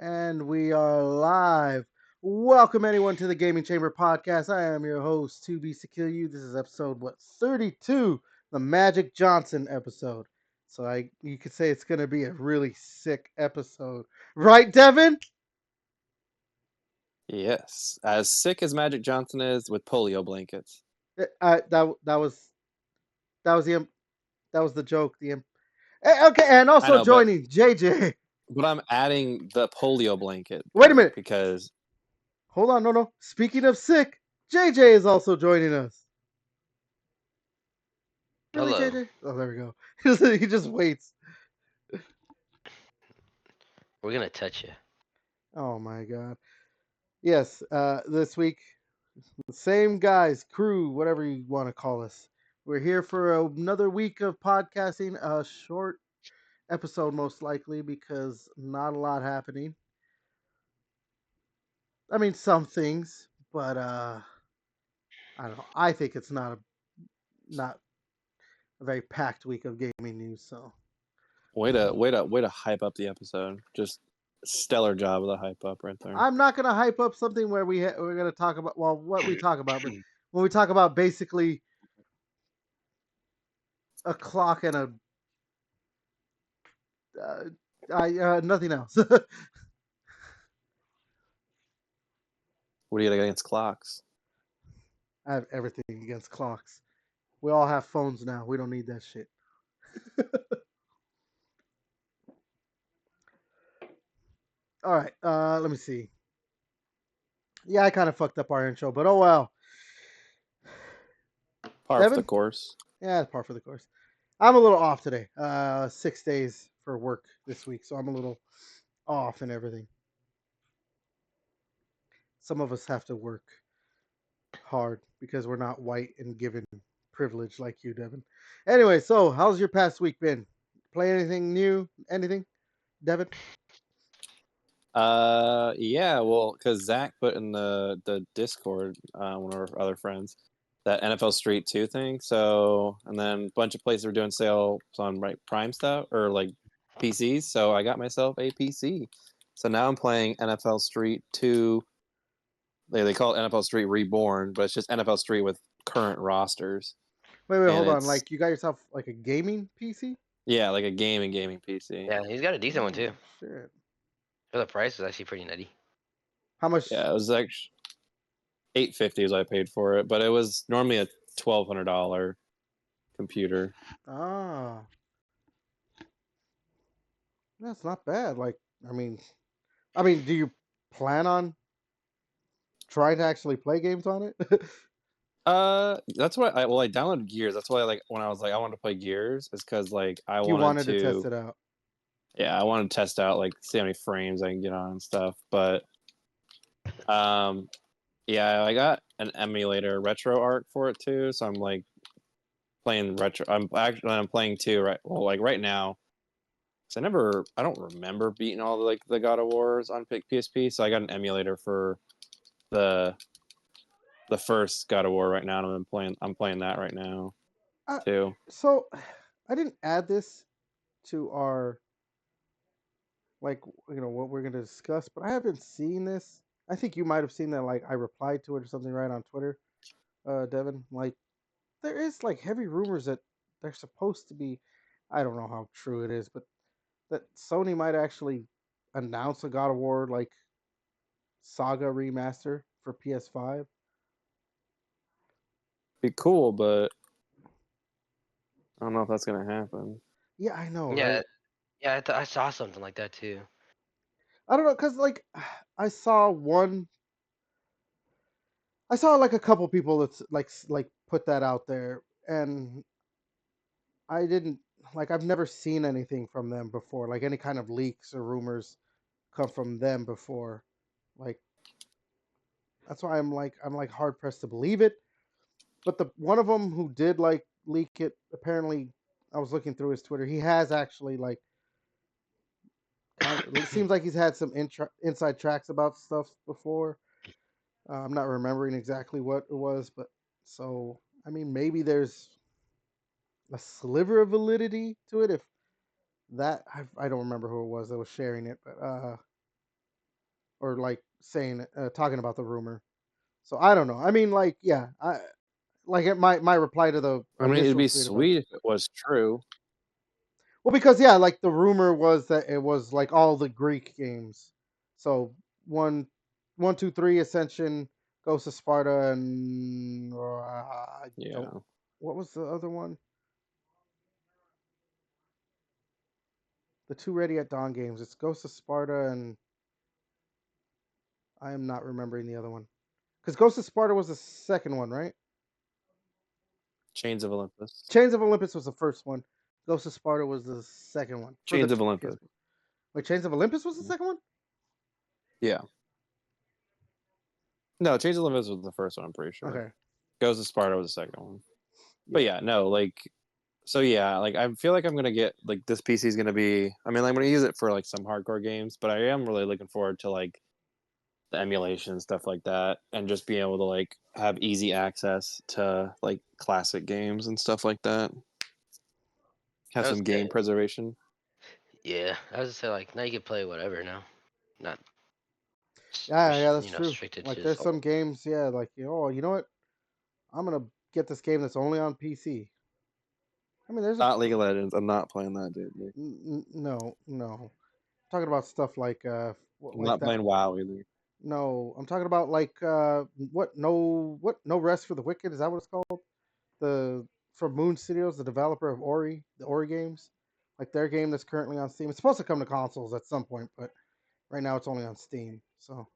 And we are live. Welcome anyone to the Gaming Chamber podcast. I am your host, 2B Secure. This is episode 32, the Magic Johnson episode. So you could say it's gonna be a really sick episode. Right, Devin? Yes, as sick as Magic Johnson is with polio blankets. That was that was the joke. Okay, and I also know, but joining JJ. I'm adding the polio blanket Wait a part minute. because Hold on, no. Speaking of sick, JJ is also joining us. Really, Hello. JJ? Oh, there we go. He just waits. We're gonna touch you. Oh my god. Yes, this week, the same guys, crew, whatever you want to call us. We're here for another week of podcasting, a short episode most likely because not a lot happening. I mean, some things, but I don't know. I think it's not a very packed week of gaming news. So way to hype up the episode. Just stellar job of the hype up right there. I'm not gonna hype up something where we're gonna talk about what we talk about, but when we talk about basically a clock and a nothing else. What do you got against clocks? I have everything against clocks. We all have phones now. We don't need that shit. All right. Let me see. Yeah, I kind of fucked up our intro, but oh well. Par for the Devin? course. Yeah, it's par for the course. I'm a little off today. 6 days for work this week, so I'm a little off and everything. Some of us have to work hard because we're not white and given privilege like you, Devin. Anyway, so how's your past week been? Play anything new? Anything, Devin? Yeah, well, because Zach put in the Discord, one of our other friends, that NFL Street 2 thing. So, and then a bunch of places were doing sales on like Prime stuff or like PCs. So I got myself a PC. So now I'm playing NFL Street 2. They call it NFL Street Reborn, but it's just NFL Street with current rosters. Wait, And hold on. it's Like you got yourself like a gaming PC? yeah, like a gaming PC. Yeah, he's got a decent one too. Oh shit! For the price, it's actually pretty nutty. How much? Yeah, it was like $850 is what I paid for it, but it was normally a $1,200 computer. Ah, that's not bad. Like, I mean, do you plan on trying to actually play games on it? That's why I downloaded Gears. That's why like when I was like I wanted to play Gears is because like I You wanted wanted to test to it out. yeah I wanted to test out like see how many frames I can get on and stuff. But um yeah I got an emulator RetroArch for it too, so I'm like playing retro. I'm playing too right well like right now. So I don't remember beating all the God of Wars on PSP, so I got an emulator for the the first God of War right now, and I'm playing that right now Uh, too. so I didn't add this to our like what we're gonna discuss, but I haven't seen this. I think you might have seen that. Like I replied to it or something right on Twitter, Devin. Like there is like heavy rumors that they're supposed to be. I don't know how true it is, but that Sony might actually announce a God of War like Saga remaster for PS5. Be cool, but I don't know if that's gonna happen. Yeah, I know, Yeah, right? yeah, I saw something like that too. I don't know, cause like I saw I saw like a couple people that's like put that out there, and I didn't like I've never seen anything from them before, like any kind of leaks or rumors come from them before. Like that's why I'm like hard pressed to believe it. But the one of them who did like leak it, apparently, I was looking through his Twitter. He has actually like kind of. It seems like he's had some inside tracks about stuff before. I'm not remembering exactly what it was, but so I mean maybe there's a sliver of validity to it. If that I don't remember who it was that was sharing it, but or like saying talking about the rumor. So I don't know. I mean, like, yeah, I like my reply to the I mean, it'd initial be tweet about sweet if it was true. well, because yeah, like the rumor was that it was like all the Greek games. So one, 1, 2, 3 Ascension, Ghost of Sparta, and I don't. Yeah. What was the other one? The two Ready at Dawn games. It's Ghost of Sparta, and I am not remembering the other one. Because Ghost of Sparta was the second one, right? Chains of Olympus. Chains of Olympus was the first one. Ghost of Sparta was the second one for the Chains of Olympus. PSP. Wait, Chains of Olympus was the second one? Yeah. No, Chains of Olympus was the first one, I'm pretty sure. Okay. Ghost of Sparta was the second one. But yeah, no, like, so yeah, like I feel like I'm gonna get like this PC is gonna be. I mean, I'm gonna use it for like some hardcore games, but I am really looking forward to like the emulation and stuff like that, and just being able to like have easy access to like classic games and stuff like that. Have That was some game good. preservation. Yeah, I was just say like now you can play whatever now, not Yeah, that's true. restricted Like to there's just some games, yeah, like you know what? I'm gonna get this game that's only on PC. I mean, there's a Not League of Legends. I'm not playing that, dude. no. Talking about stuff like I'm like not that. playing WoW either. No, I'm talking about like what no rest for the wicked, is that what it's called? The From Moon Studios, the developer of Ori, the Ori games, like their game that's currently on Steam. It's supposed to come to consoles at some point, but right now it's only on Steam. So,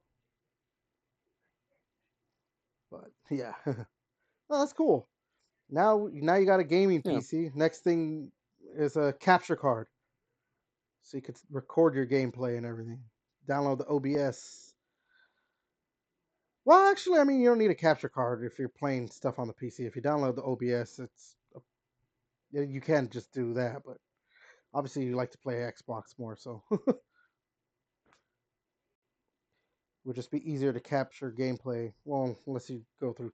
but yeah, oh, that's cool. Now you got a gaming Yeah. PC. Next thing is a capture card, so you could record your gameplay and everything. Download the OBS. Well, actually, I mean, you don't need a capture card if you're playing stuff on the PC. If you download the OBS, you can just do that. But obviously, you like to play Xbox more, so would just be easier to capture gameplay. Well, unless you go through.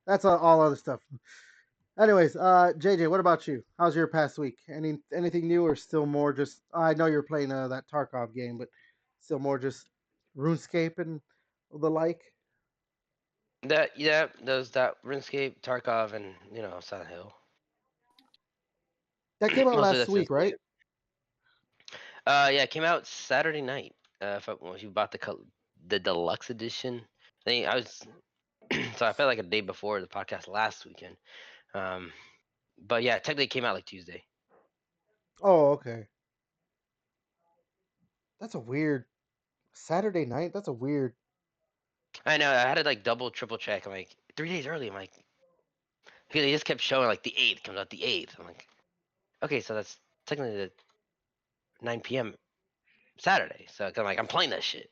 That's all other stuff. Anyways, JJ, what about you? How's your past week? Anything new, or still more just? I know you're playing that Tarkov game, but still more just RuneScape and the like. that. Yeah, those that RuneScape, Tarkov, and Silent Hill. That came out Mostly last that's just week, right? yeah, it came out Saturday night. If you bought the deluxe edition, I was so I felt like a day before the podcast last weekend. Um, but yeah, technically it came out like Tuesday. Oh, okay. That's a weird Saturday night. That's a weird. I know I had to like double, triple check. I'm like 3 days early. I'm like, because they just kept showing like the 8th comes out the 8th. I'm like, okay, so that's technically the 9 p.m. Saturday. So I'm like, I'm playing that shit,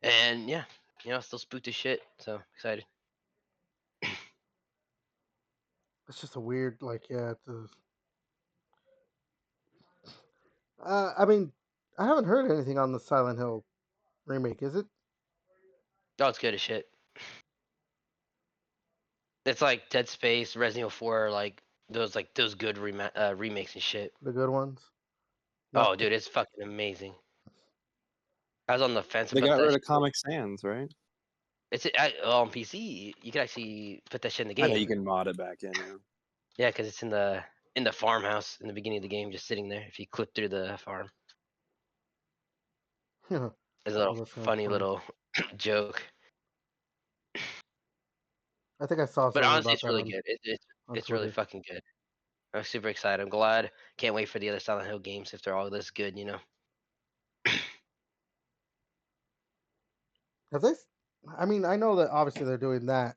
and yeah, still spooked as shit. So excited. It's just a weird, like, yeah. I mean, I haven't heard anything on the Silent Hill remake. Is it Oh, it's good as shit. It's like Dead Space, Resident Evil 4, like those good remakes and shit. the good ones? Oh, Not the. dude, it's fucking amazing. I was on the fence They about got that rid of shit. Comic Sans, right? On PC. You can actually put that shit in the I know you game. can mod it back in. Yeah. Yeah, because it's in the farmhouse in the beginning of the game, just sitting there. If you clip through the farm, Yeah. there's a Oh, little that's kind of funny funny. little joke. I think I saw But something honestly, about it's that really good. on It's really Twitter. fucking good. I'm super excited. I'm glad. Can't wait for the other Silent Hill games if they're all this good. Have they? I mean, I know that obviously they're doing that,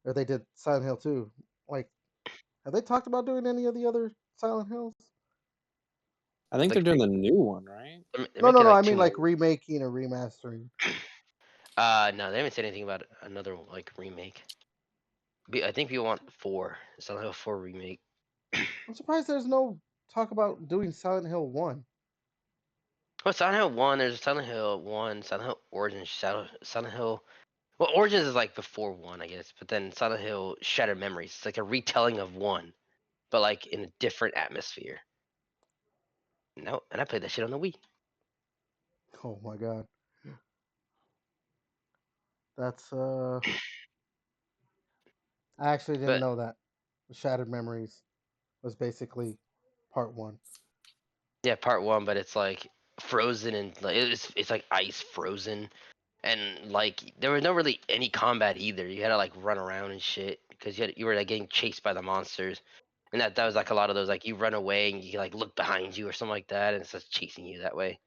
or they did Silent Hill 2. Like, have they talked about doing any of the other Silent Hills? I think they're Like doing the new one, right? they're No, no, making no. I like two mean, more. like remaking or remastering. No, they haven't said anything about another like remake. I think people want 4 Silent Hill 4 remake. I'm surprised there's no talk about doing Silent Hill 1. Well, Silent Hill 1, there's Silent Hill 1, Silent Hill Origins, Silent Hill. Well, Origins is like before 1, I guess, but then Silent Hill Shattered Memories. It's like a retelling of 1, but like in a different atmosphere. No, and I played that shit on the Wii. Oh my god. That's I actually didn't But know that. Shattered Memories was basically part one. yeah, part one, but it's like frozen and like it's like ice frozen, and like there was no really any combat either. You had to like run around and shit because you were like getting chased by the monsters, and that was like a lot of those like you run away and you like look behind you or something like that, and it's just chasing you that way.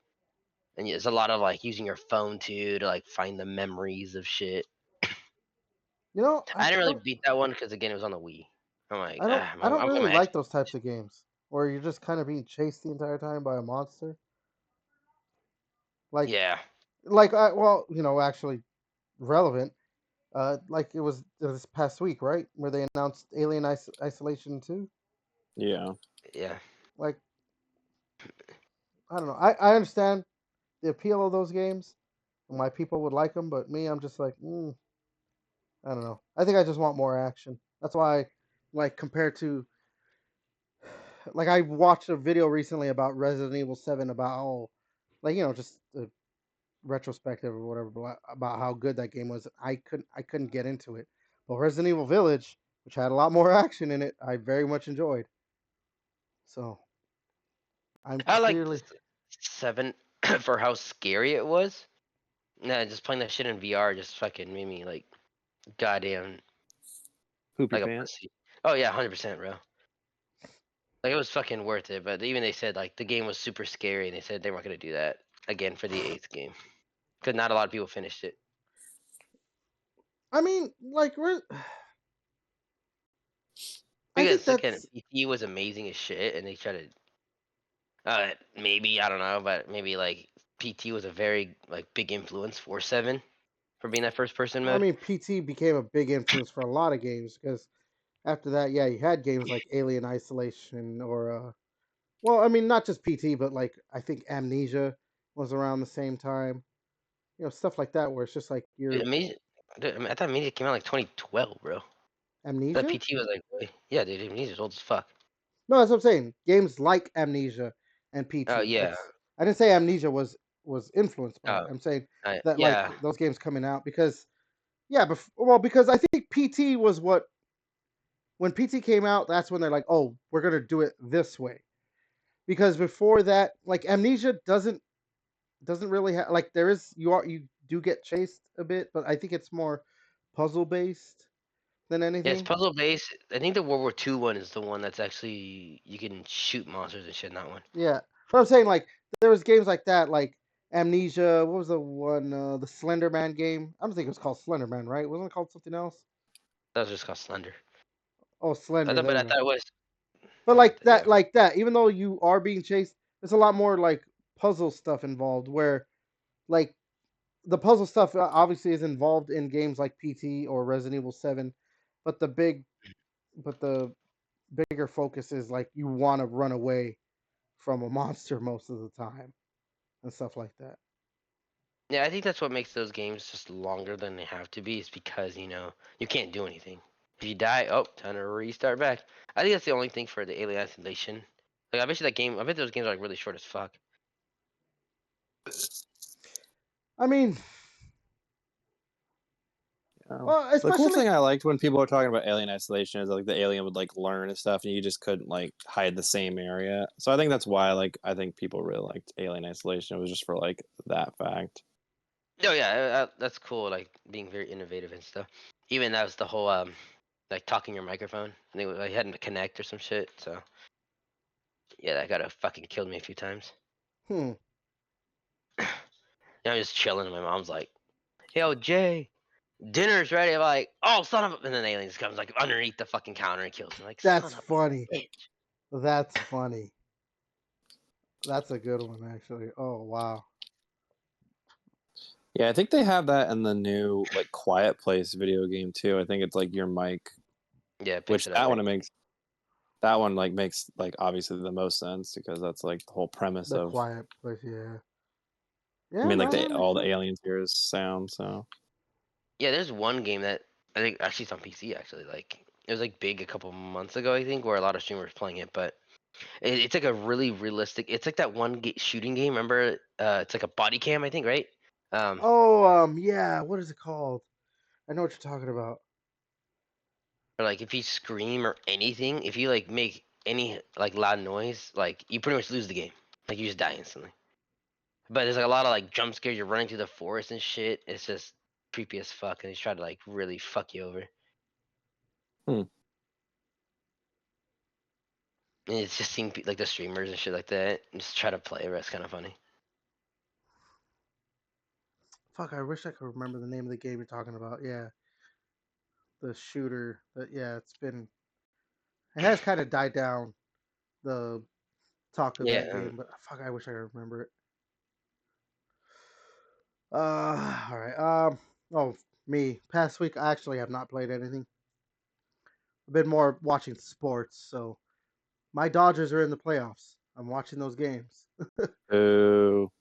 And it's a lot of like using your phone to like find the memories of shit. You know, I didn't really beat that one because again it was on the Wii. I'm like, I don't I'm really gonna like actually. those types of games where you're just kind of being chased the entire time by a monster. Like Yeah, well, you know, actually relevant. Like it was this past week, right, where they announced Alien Isolation 2. Yeah. yeah. Like I don't know. I understand the appeal of those games and why people would like them, but me, I'm just like, I don't know. I think I just want more action. That's why, like, compared to, like, I watched a video recently about Resident Evil 7 about how, like, you know, just a retrospective or whatever about how good that game was. I couldn't get into it. But Resident Evil Village, which had a lot more action in it, I very much enjoyed. So I'm I like clearly, 7 for how scary it was. Nah, just playing that shit in VR just fucking made me like goddamn Poopy like a pants. pussy. Oh yeah, 100%, bro. Like it was fucking worth it. But even they said like the game was super scary, and they said they weren't gonna do that again for the 8th game because not a lot of people finished it. I mean, like, I think Because again, that's, PT was amazing as shit, and they tried to maybe I don't know, but maybe like PT was a very like big influence for 7 for being that first person I mode. mean, PT became a big influence for a lot of games because after that, yeah, you had games like Alien Isolation or well, I mean, not just PT, but like I think Amnesia was around the same time. You know, stuff like that where it's just like Dude, your dude, I, mean, I thought Amnesia came out like 2012, bro. That Amnesia. PT was like, yeah, dude, Amnesia's old as fuck. No, that's what I'm saying. Games like Amnesia and Oh PT. yeah, That's I didn't say Amnesia was influenced by it. oh I'm saying that like yeah, those games coming out because yeah, well, because I think PT was what when PT came out. That's when they're like, oh, we're gonna do it this way. Because before that, like Amnesia doesn't really have like there is you do get chased a bit, but I think it's more puzzle based than yeah. It's anything. puzzle based. I think the World War II one is the one that's actually you can shoot monsters and shit in that one. Yeah, but I'm saying like there was games like that, like Amnesia. What was the one? The Slender Man game. I don't think it was called Slender Man, right? Wasn't it called something else? That was just called Slender. Oh, Slender. There But I you go. thought it was. But But yeah, like that, even though you are being chased, there's a lot more like puzzle stuff involved. Where like the puzzle stuff obviously is involved in games like PT or Resident Evil 7, but the bigger focus is like you want to run away from a monster most of the time and stuff like that. yeah. I think that's what makes those games just longer than they have to be. Is because you can't do anything. If you die, oh, time to restart back. I think that's the only thing for the Alien Isolation. Like I bet you that game. I bet those games are like really short as fuck. I mean, Oh. well, The cool especially thing I liked when people were talking about Alien Isolation is like the alien would like learn and stuff, and you just couldn't like hide the same area. So I think that's why like I think people really liked Alien Isolation. It was just for like that fact. Oh yeah, that's cool. Like being very innovative and stuff. Even that was the whole like talking your microphone. I think I had to connect or some shit. So yeah, that gotta fucking killed me a few times. hmm. I'm just chilling, and my mom's like, "Yo, Jay, dinner's ready." I'm like, "Oh, son of a," and then the alien just comes like underneath the fucking counter and kills me. Like, That's son of funny. a bitch. That's funny. That's a good one actually. Oh wow. Yeah, I think they have that in the new like Quiet Place video game too. I think it's like your mic, Yeah, it picks which it up, right? that one like makes like obviously the most sense because that's like the whole premise The of. Quiet Place, yeah. I Yeah, mean, like no, that makes all the sense. aliens hear is sound. So Yeah, there's one game that I think actually it's on PC actually. Like it was like big a couple months ago, I think, where a lot of streamers playing it, but it's like a really realistic. It's like that one shooting game. Remember? It's like a body cam, I think, right? Um, Oh, yeah. What is it called? I know what you're talking about. Or like if you scream or anything, if you like make any like loud noise, like you pretty much lose the game. Like you just die instantly. But there's like a lot of like jump scares. You're running through the forest and shit. It's just creepy as fuck, and he's trying to like really fuck you over. Hmm. And it's just seeing like the streamers and shit like that, and just try to play it. It's kind of funny. Fuck, I wish I could remember the name of the game you're talking about. Yeah, the shooter. Yeah, it has kind of died down. The talk of that Yeah. game, but fuck, I wish I could remember it. All right. Oh, me. Past week, I actually have not played anything. I've been more watching sports. So my Dodgers are in the playoffs. I'm watching those games. Ooh.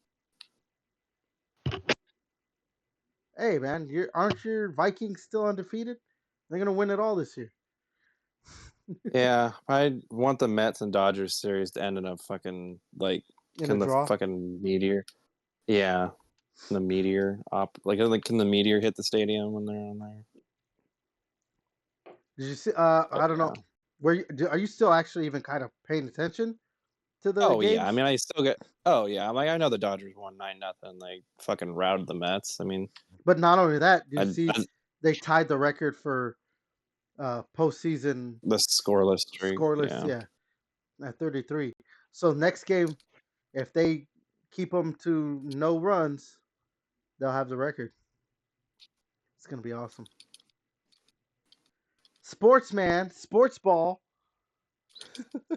Hey, man, aren't your Vikings still undefeated? They're gonna win it all this year. Yeah, I want the Mets and Dodgers series to end in a fucking like In a can the draw. fucking meteor. Yeah. The meteor can the meteor hit the stadium when they're on there? Did you see? But I don't know. Are you still actually even kind of paying attention to the oh yeah, games? I mean I still get. Oh yeah, I'm like I know the Dodgers won 9-0. They fucking routed the Mets. I mean, But not only that, do you I, see I they tied the record for postseason the scoreless streak. scoreless? Yeah. Yeah, at 33. So next game, if they keep them to no runs, they'll have the record. It's gonna be awesome. Sports, man, sports ball.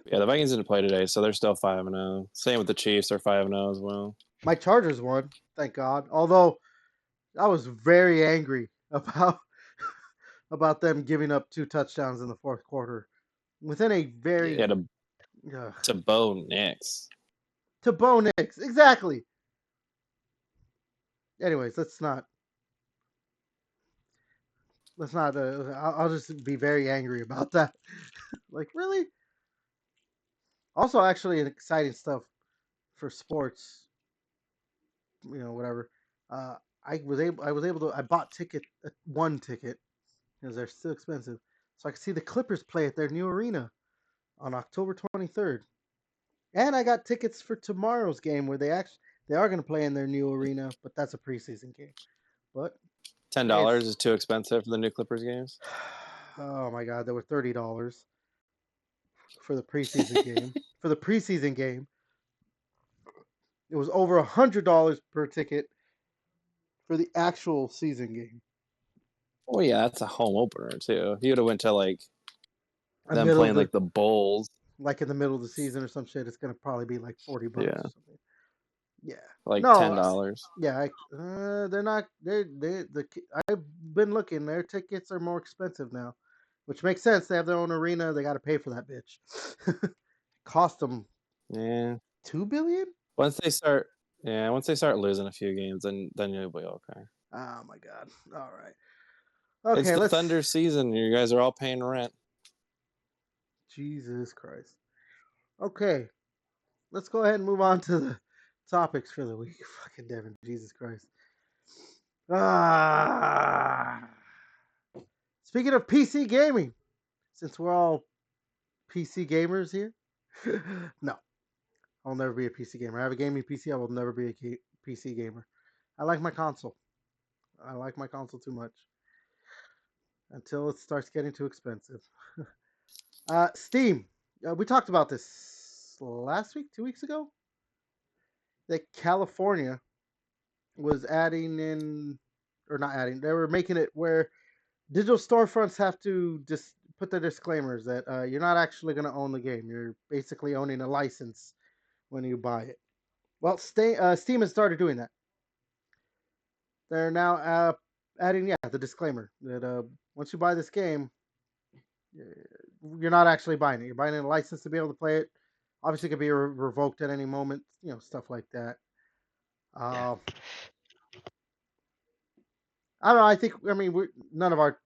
Yeah, the Vikings didn't play today, so they're still 5-0. Same with the Chiefs, they're 5-0 as well. My Chargers won, thank God. Although I was very angry about them giving up 2 touchdowns in the fourth quarter within a very Yeah, to Bo Nix. to Bo Nix. Exactly. Anyways, let's not. I'll just be very angry about that. Like, really? Also, actually, an exciting stuff for sports. Whatever. Uh, I was able to. I bought one ticket because they're still expensive, so I could see the Clippers play at their new arena on October 23rd. And I got tickets for tomorrow's game where they are going to play in their new arena, but that's a preseason game. But $10 is too expensive for the new Clippers games. Oh my God, there were $30 for the preseason game. For the preseason game, it was over $100 per ticket for the actual season game. Oh yeah, that's a home opener too. If you would have went to like A them middle playing of the, like the Bulls, like in the middle of the season or some shit, it's gonna probably be like $40 Yeah. or something. Yeah. like No, $10. Yeah, they're not. I've been looking. Their tickets are more expensive now, which makes sense. They have their own arena. They got to pay for that bitch. Cost them Yeah. $2 billion. Once they start losing a few games, then you'll be okay. Oh my God! All right. It's Okay, the Thunder season. You guys are all paying rent. Jesus Christ. Okay, let's go ahead and move on to the topics for the week. Fucking Devin, Jesus Christ. Speaking of PC gaming, since we're all PC gamers here, no, I'll never be a PC gamer. I have a gaming PC. I will never be a PC gamer. I like my console. I like my console too much until it starts getting too expensive. Steam. We talked about this last week, 2 weeks ago. That California was adding in, or not adding, they were making it where digital storefronts have to just put the disclaimers that you're not actually going to own the game. You're basically owning a license when you buy it. Well, Steam has started doing that. They're now adding, the disclaimer that once you buy this game, you're not actually buying it. You're buying a license to be able to play it. Obviously, it could be revoked at any moment. Stuff like that. Yeah. I don't know. I mean, none of our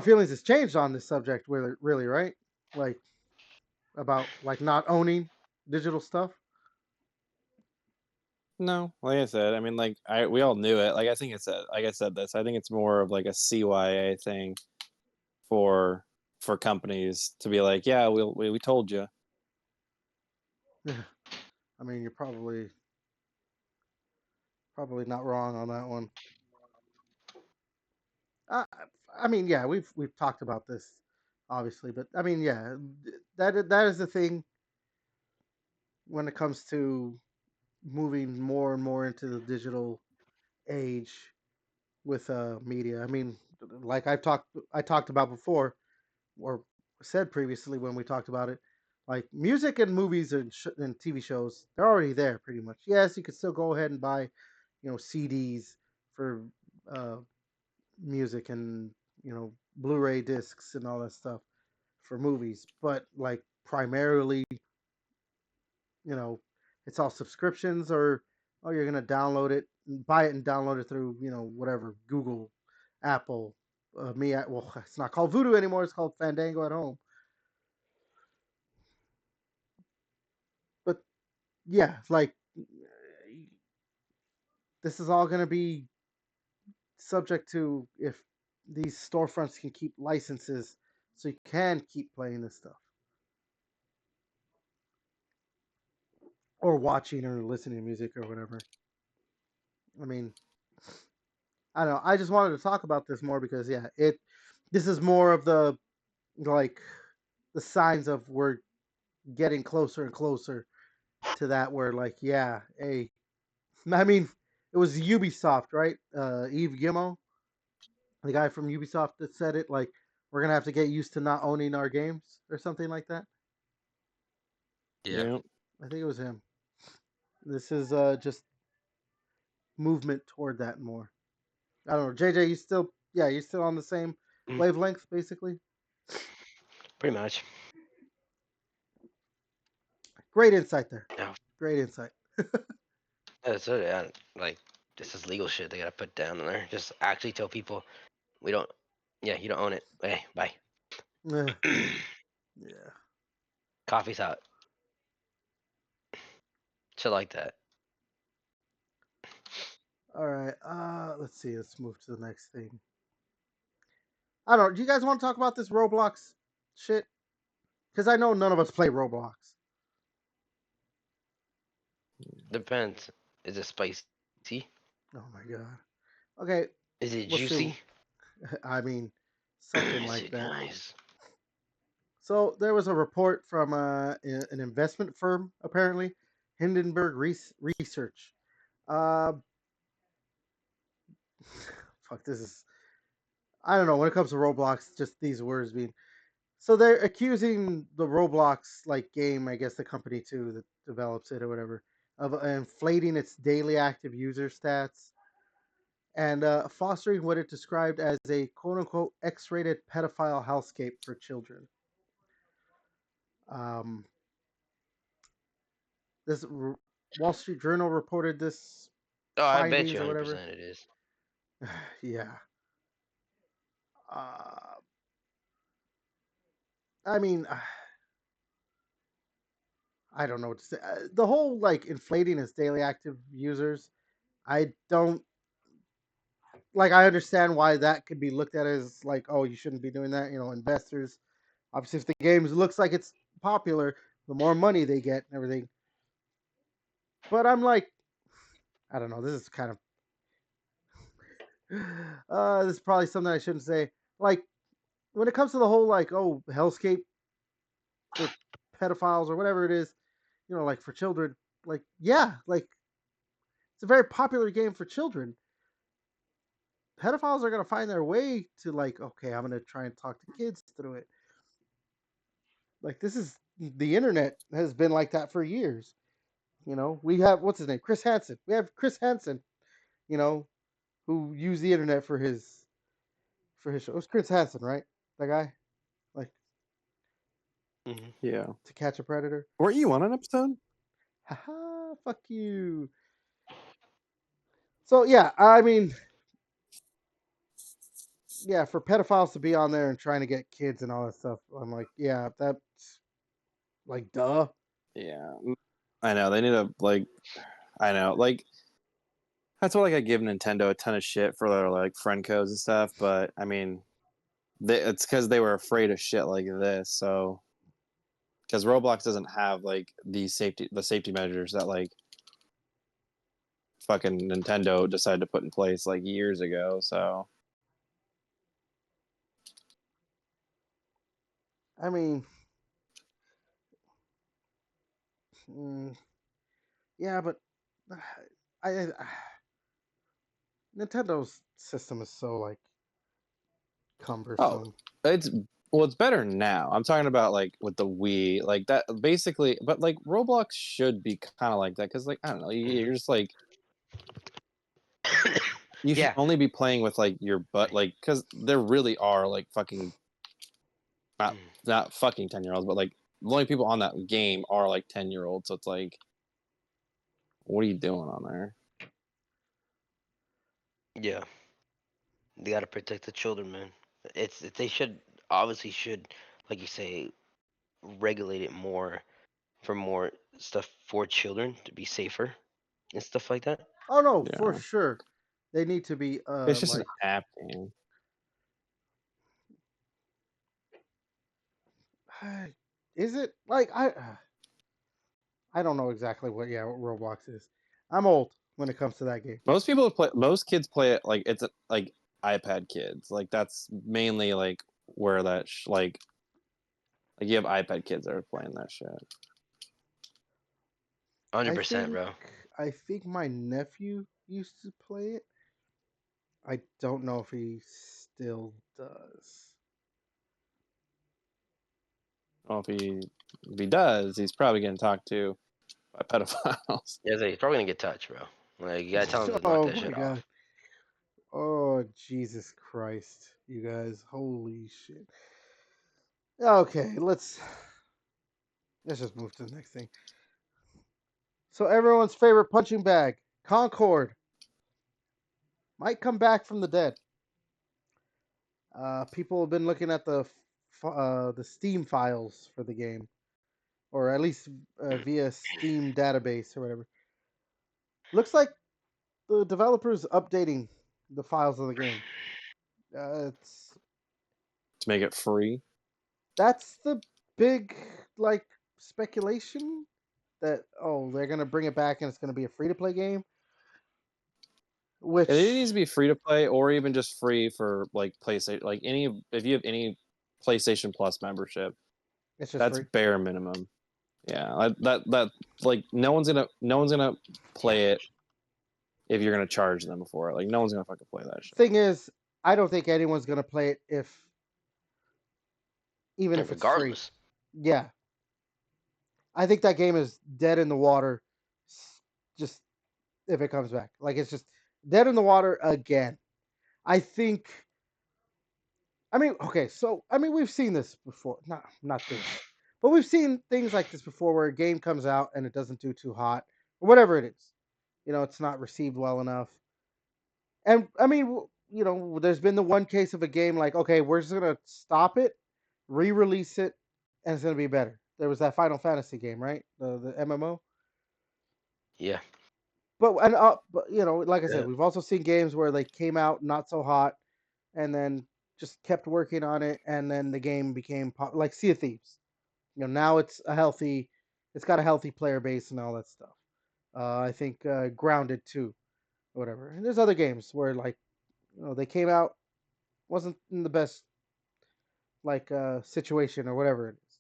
feelings has changed on this subject, really, right? Like about like not owning digital stuff. No, like I said, I mean, like we all knew it. Like I said this. I think it's more of like a CYA thing for companies to be like, yeah, we told you. Yeah. I mean, you're probably not wrong on that one. Uh, I mean, yeah, we've talked about this, obviously, but I mean, yeah, that is the thing when it comes to moving more and more into the digital age with media. I mean, like I talked about before, or said previously when we talked about it, like music and movies and TV shows, they're already there pretty much. Yes, you could still go ahead and buy, CDs for uh, music and Blu-ray discs and all that stuff for movies, but like primarily, you know, it's all subscriptions or you're gonna download it, buy it and download it through whatever Google, Apple, well, it's not called Voodoo anymore. It's called Fandango at home. But yeah, like this is all gonna be subject to if these storefronts can keep licenses, so you can keep playing this stuff or watching or listening to music or whatever. I mean, I don't know. I just wanted to talk about this more because yeah, this is more of the like the signs of we're getting closer and closer to that where like yeah, I mean it was Ubisoft, right? Yves Guillemot, the guy from Ubisoft that said it like we're gonna have to get used to not owning our games or something like that. Yeah. Yeah. I think it was him. This is just movement toward that more. I don't know. JJ, you're still on the same Mm, wavelength basically. pretty much. Great insight there. No, Great insight. that's it. Yeah, like this is legal shit they gotta put down in there. Just actually tell people we don't. Yeah, you don't own it. Hey, bye. Yeah. Yeah. Coffee's out. Shit like that. All right. Let's see. Let's move to the next thing. I don't know. Do you guys want to talk about this Roblox shit? Because I know none of us play Roblox. Depends. Is it spicy? Oh my god. Okay, Is it we'll see. juicy? I mean, something Is like it that. nice? So there was a report from an investment firm, apparently, Hindenburg Research. Uh, fuck, this is. I don't know. When it comes to Roblox, just these words being. So they're accusing the Roblox like game, I guess the company too that develops it or whatever, of inflating its daily active user stats and fostering what it described as a quote unquote X-rated pedophile hellscape for children. Um, this Wall Street Journal reported this Oh, I bet you findings or whatever. 100% it is. Yeah. Uh, I mean, I don't know what to say. The whole like inflating its daily active users, I don't like. I understand why that could be looked at as like, oh, you shouldn't be doing that. Investors, obviously, if the game looks like it's popular, the more money they get and everything. But I'm like, I don't know. This is kind of, this is probably something I shouldn't say. Like when it comes to the whole like, oh, hellscape for pedophiles or whatever it is, like for children. Like, yeah, like it's a very popular game for children. Pedophiles are gonna find their way to like, okay, I'm gonna try and talk to kids through it. Like this is the internet has been like that for years. We have what's his name, Chris Hansen. We have Chris Hansen. You know, who used the internet for his show. It was Chris Hansen, right? That guy, like Hmm. Yeah. To Catch a Predator. Weren't you on an episode? Haha, fuck you. So yeah, I mean, yeah, for pedophiles to be on there and trying to get kids and all that stuff, I'm like, yeah, that's like, duh. Yeah. I know they need to like. I know. Like that's why like I give Nintendo a ton of shit for their like friend codes and stuff, but I mean, it's because they were afraid of shit like this. So because Roblox doesn't have like the safety measures that like fucking Nintendo decided to put in place like years ago. So I mean, mm, yeah, but I Nintendo's system is so like oh, cumbersome. it's better now. I'm talking about like with the Wii, like that basically. But like Roblox should be kind of like that because like I don't know, you're just like you should Yeah. only be playing with like your butt, like because there really are like fucking not fucking 10-year-olds, but like the only people on that game are like 10-year-olds. So it's like, what are you doing on there? Yeah. They gotta protect the children, man. They should obviously should, like you say, regulate it more for more stuff for children to be safer and stuff like that. Oh no, for Yeah, sure. They need to be it's just an like app game. is it like I don't know exactly what Roblox is. I'm old when it comes to that game. Most kids play it like it's like iPad kids. Like that's mainly like where that like you have iPad kids that are playing that shit. 100%, bro. I think my nephew used to play it. I don't know if he still does. Well, if he does, he's probably getting talked to by pedophiles. Yeah, he's probably gonna get touched, bro. Like you gotta tell him to knock Oh that my shit god. off. Oh Jesus Christ, you guys. Holy shit. Okay, let's just move to the next thing. So everyone's favorite punching bag, Concord, might come back from the dead. People have been looking at the Steam files for the game, or at least via Steam database or whatever. Looks like the developers updating the files of the game. It's To make it free. That's the big like speculation that they're gonna bring it back and it's gonna be a free to play game. Which It needs to be free to play or even just free for like PlayStation. Like if you have any PlayStation Plus membership, it's just that's free. bare minimum. Yeah, that like no one's gonna play it if you're gonna charge them for it. Like no one's gonna fucking play that shit. Thing is, I don't think anyone's gonna play it even if it's free. Regardless. Yeah, I think that game is dead in the water. Just if it comes back, like it's just dead in the water again. I think. I mean, okay, so I mean, we've seen this before. Not this, but we've seen things like this before, where a game comes out and it doesn't do too hot, or whatever it is. It's not received well enough. And I mean, there's been the one case of a game like, okay, we're just gonna stop it, re-release it, and it's gonna be better. There was that Final Fantasy game, right? The MMO. Yeah. But like I said, we've also seen games where they came out not so hot, and then just kept working on it, and then the game became like Sea of Thieves. Now it's got a healthy player base and all that stuff. I think Grounded too, or whatever. And there's other games where like, they came out, wasn't in the best like situation or whatever it is.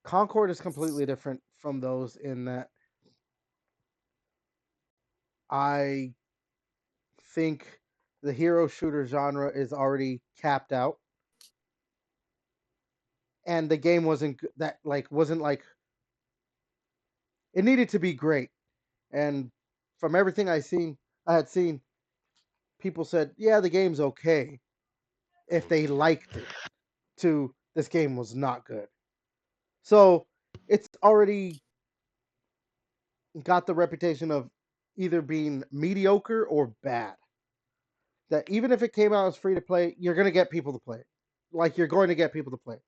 Concord is completely different from those in that I think the hero shooter genre is already capped out, and the game wasn't like it needed to be great. And from everything I had seen, people said, yeah, the game's okay if they liked it. To this game was not good. So it's already got the reputation of either being mediocre or bad. That even if it came out as free to play, you're gonna get people to play it. Like you're going to get people to play it.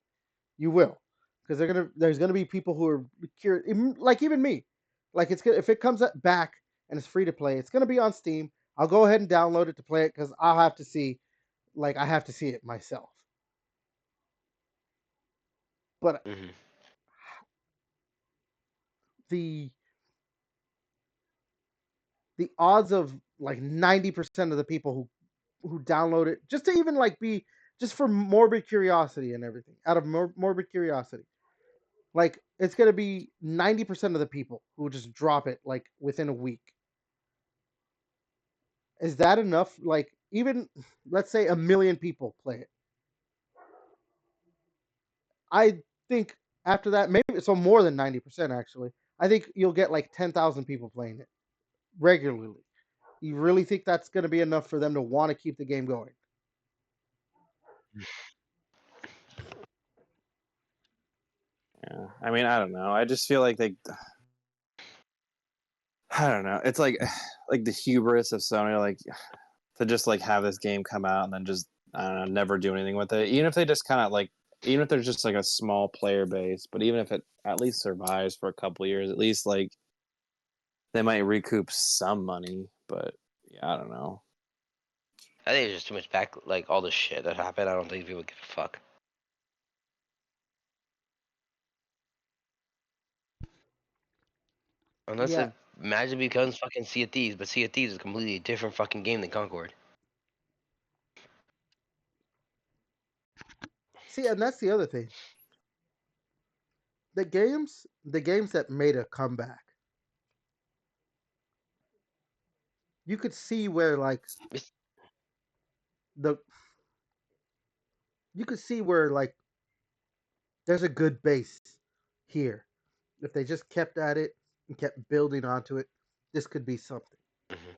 You will, because there's gonna be people who are curious, like even me, Like it's gonna if it comes back and it's free to play, it's gonna be on Steam. I'll go ahead and download it to play it because I'll have to see, like I have to see it myself. But Hmm. the the odds of like 90% of the people who download it just to even like be just for morbid curiosity and everything out of morbid curiosity, like it's gonna be 90% of the people who just drop it like within a week. Is that enough? Like even let's say a million people play it. I think after that, maybe so more than 90% actually. I think you'll get like 10,000 people playing it regularly. You really think that's going to be enough for them to want to keep the game going? Yeah. I mean, I don't know. I just feel like I don't know. It's like the hubris of Sony, like to just like have this game come out and then just I don't know, never do anything with it. Even if they just kind of like, even if there's just like a small player base, but even if it at least survives for a couple years, at least like they might recoup some money. But yeah, I don't know. I think it's just too much like all the shit that happened. I don't think people give a fuck. Unless Yeah. it magically becomes fucking Sea of Thieves, but Sea of Thieves is a completely different fucking game than Concord. See, and that's the other thing. The games that made a comeback, you could see where like It's- the you could see where like there's a good base here. If they just kept at it and kept building onto it, this could be something. Mhm.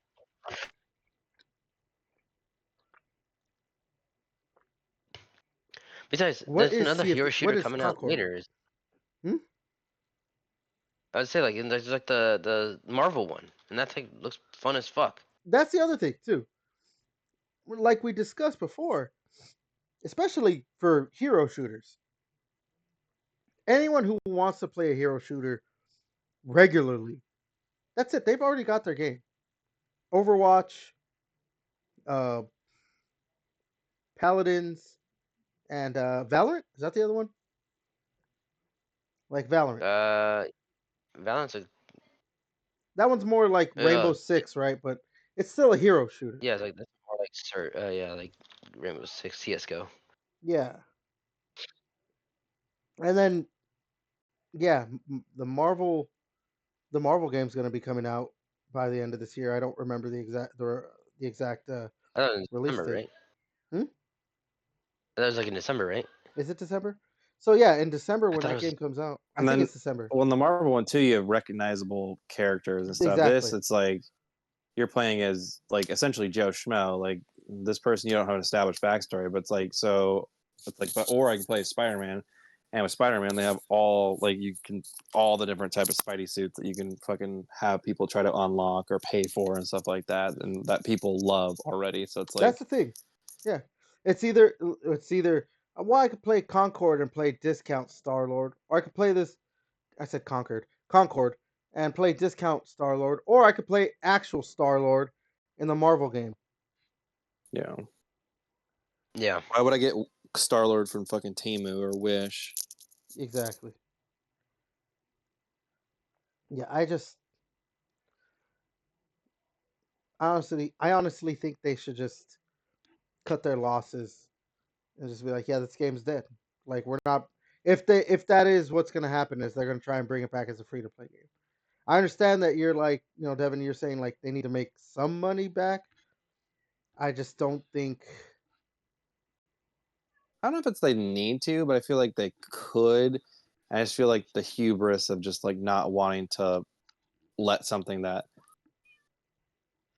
Besides, What there's is another hero What shooter is coming out Concord? later. Hmm? I would say like and there's like the Marvel one, and that thing looks fun as fuck. That's the other thing too. Like we discussed before, especially for hero shooters. Anyone who wants to play a hero shooter regularly, that's it. They've already got their game. Overwatch, uh, Paladins, and Valorant. Is that the other one? Like Valorant. Uh, Valorant's That one's more like Rainbow Six, right? But it's still a hero shooter. yeah, it's like that's more like yeah, like Rainbow Six, CS:GO. Yeah. And then yeah, the Marvel game's going to be coming out by the end of this year. I don't remember the exact I thought it was release December, date. right? Hmm? That was like in December, right? Is it December? So yeah, in December I when thought it that was. game comes out, I And think then, it's December. well, in the Marvel one too, you have recognizable characters and stuff. This, Exactly. it's like you're playing as like essentially Joe Schmo. Like this person, you don't have an established backstory, but it's like so. It's like, but or I can play Spider Man, and with Spider Man, they have all like you can all the different type of Spidey suits that you can fucking have people try to unlock or pay for and stuff like that, and that people love already. So it's That's like, the thing. Yeah, it's either well, I could play Concord and play Discount Star Lord, or I could play this. I said Concord, and play Discount Star Lord, or I could play actual Star Lord in the Marvel game. you know, Yeah. why would I get Star Lord from fucking Temu or Wish? Exactly. Yeah, I honestly think they should just cut their losses and just be like, yeah, this game's dead. Like we're not. If that is what's going to happen, is they're going to try and bring it back as a free to play game. I understand that you're like, Devin, you're saying like they need to make some money back. I just don't think. I don't know if it's they need to, but I feel like they could. I just feel like the hubris of just like not wanting to let something that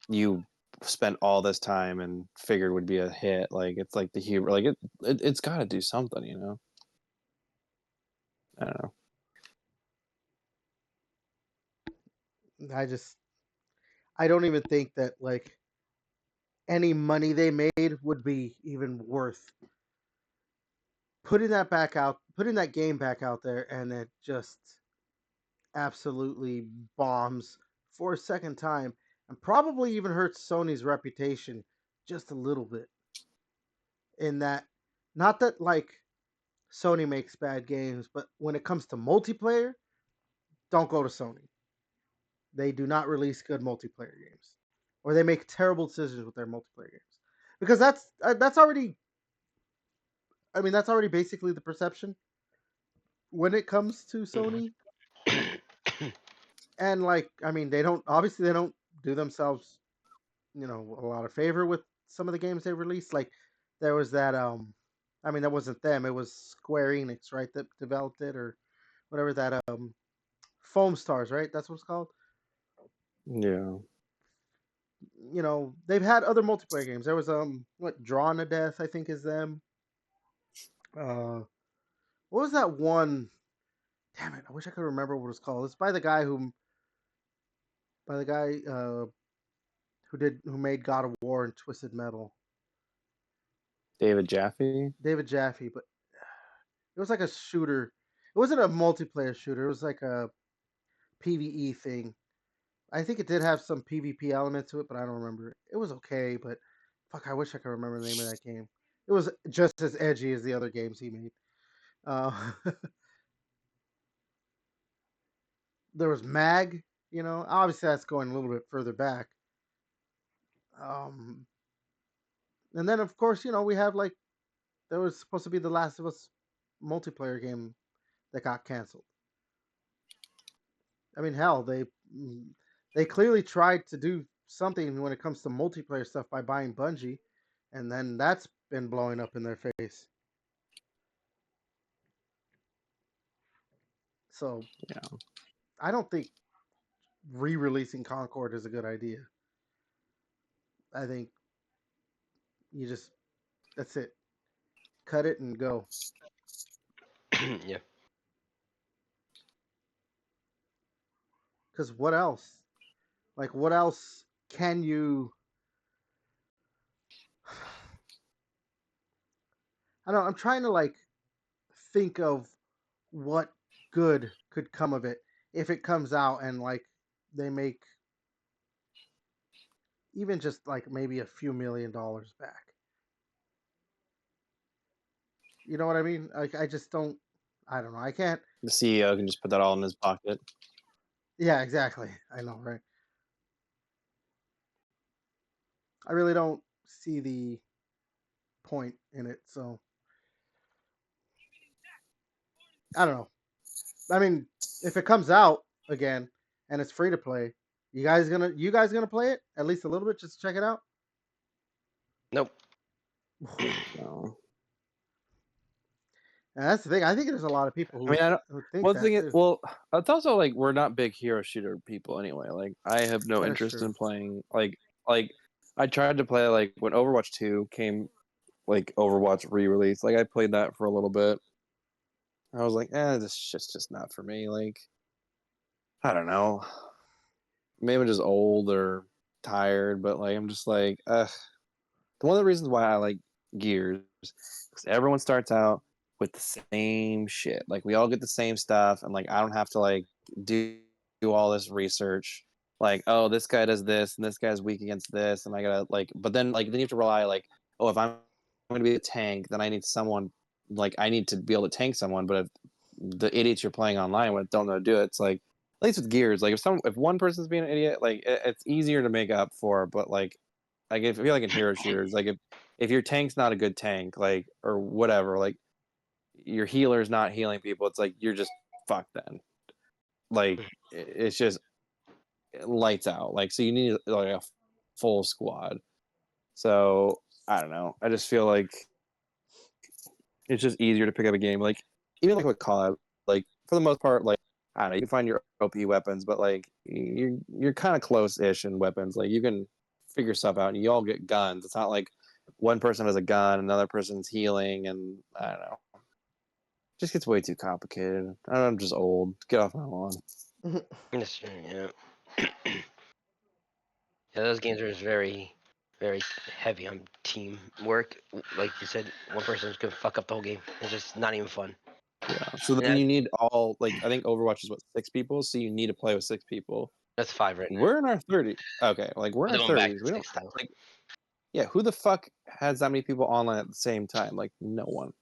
you spent all this time and figured would be a hit, like it's like the hubris, like it's got to do something, you know. I don't know. I don't even think that like any money they made would be even worth putting that game back out there, and it just absolutely bombs for a second time and probably even hurts Sony's reputation just a little bit. In that, not that like Sony makes bad games, but when it comes to multiplayer, don't go to Sony. They do not release good multiplayer games, or they make terrible decisions with their multiplayer games. Because that's already, I mean, that's already basically the perception when it comes to Sony. And like, I mean, they don't do themselves, a lot of favor with some of the games they released. Like there was that, I mean, that wasn't them; it was Square Enix, right, that developed it, or whatever that, Foam Stars, right? That's what it's called. Yeah. They've had other multiplayer games. There was what Drawn to Death, I think, is them. Uh, what was that one? Damn it! I wish I could remember what it's called. It's by the guy who made God of War and Twisted Metal, David Jaffe. David Jaffe. But it was like a shooter. It wasn't a multiplayer shooter. It was like a PVE thing. I think it did have some PvP element to it, but I don't remember. It was okay, but fuck, I wish I could remember the name of that game. It was just as edgy as the other games he made. Uh, there was Mag. Obviously that's going a little bit further back. Um, and then of course, we have like there was supposed to be the Last of Us multiplayer game that got canceled. I mean, hell, they clearly tried to do something when it comes to multiplayer stuff by buying Bungie, and then that's been blowing up in their face. So Yeah. I don't think re-releasing Concord is a good idea. I think that's it. Cut it and go. Yeah. Because what else? Like, what else can you? I don't know. I'm trying to like think of what good could come of it if it comes out and like they make even just like maybe a few $1 million back. You know what I mean? Like I just don't. I don't know. I can't. The CEO can just put that all in his pocket. Yeah, exactly. I know, right? I really don't see the point in it. So I don't know. I mean, if it comes out again and it's free to play, you guys gonna play it at least a little bit just to check it out? Nope. No. And that's the thing. I think there's a lot of people I mean, I don't. who think Well, the that thing is, too. well, it's also like we're not big hero shooter people anyway. Like, I have no That is interest true. in playing. Like I tried to play like when Overwatch 2 came, like Overwatch re-release. Like I played that for a little bit. I was like, this shit's just not for me. Like, I don't know. Maybe I'm just old or tired, but like I'm just like, one of the reasons why I like Gears because everyone starts out with the same shit. Like we all get the same stuff, and like I don't have to like do all this research. Like, oh, this guy does this, and this guy's weak against this, and I gotta like. But then like then you have to rely like, oh, if I'm going to be a tank, then I need someone like I need to be able to tank someone. But if the idiots you're playing online with don't know how to do it, it's like at least with Gears, like if one person's being an idiot, like it's easier to make up for. But like if I feel like in hero shooters, like if your tank's not a good tank, like or whatever, like your healer's not healing people, it's like you're just fucked then. Like it's just lights out. Like so you need like a full squad. So I don't know. I just feel like it's just easier to pick up a game. Like even like with COD, like for the most part, like I don't know, you can find your OP weapons, but like you're kind of close-ish in weapons. Like you can figure stuff out, and you all get guns. It's not like one person has a gun, another person's healing, and I don't know. It just gets way too complicated. I'm just old. Get off my lawn. That's true, yeah. Yeah, those games are just very, very heavy on teamwork. Like you said, one person can fuck up the whole game. It's just not even fun. Yeah. So then Yeah. you need all like I think Overwatch is what 6 people, so you need to play with 6 people. That's 5 right now. We're in our 30s. Okay, like we're in They're our going back 30s. to We don't 6 now. like. Yeah, who the fuck has that many people online at the same time? Like no one.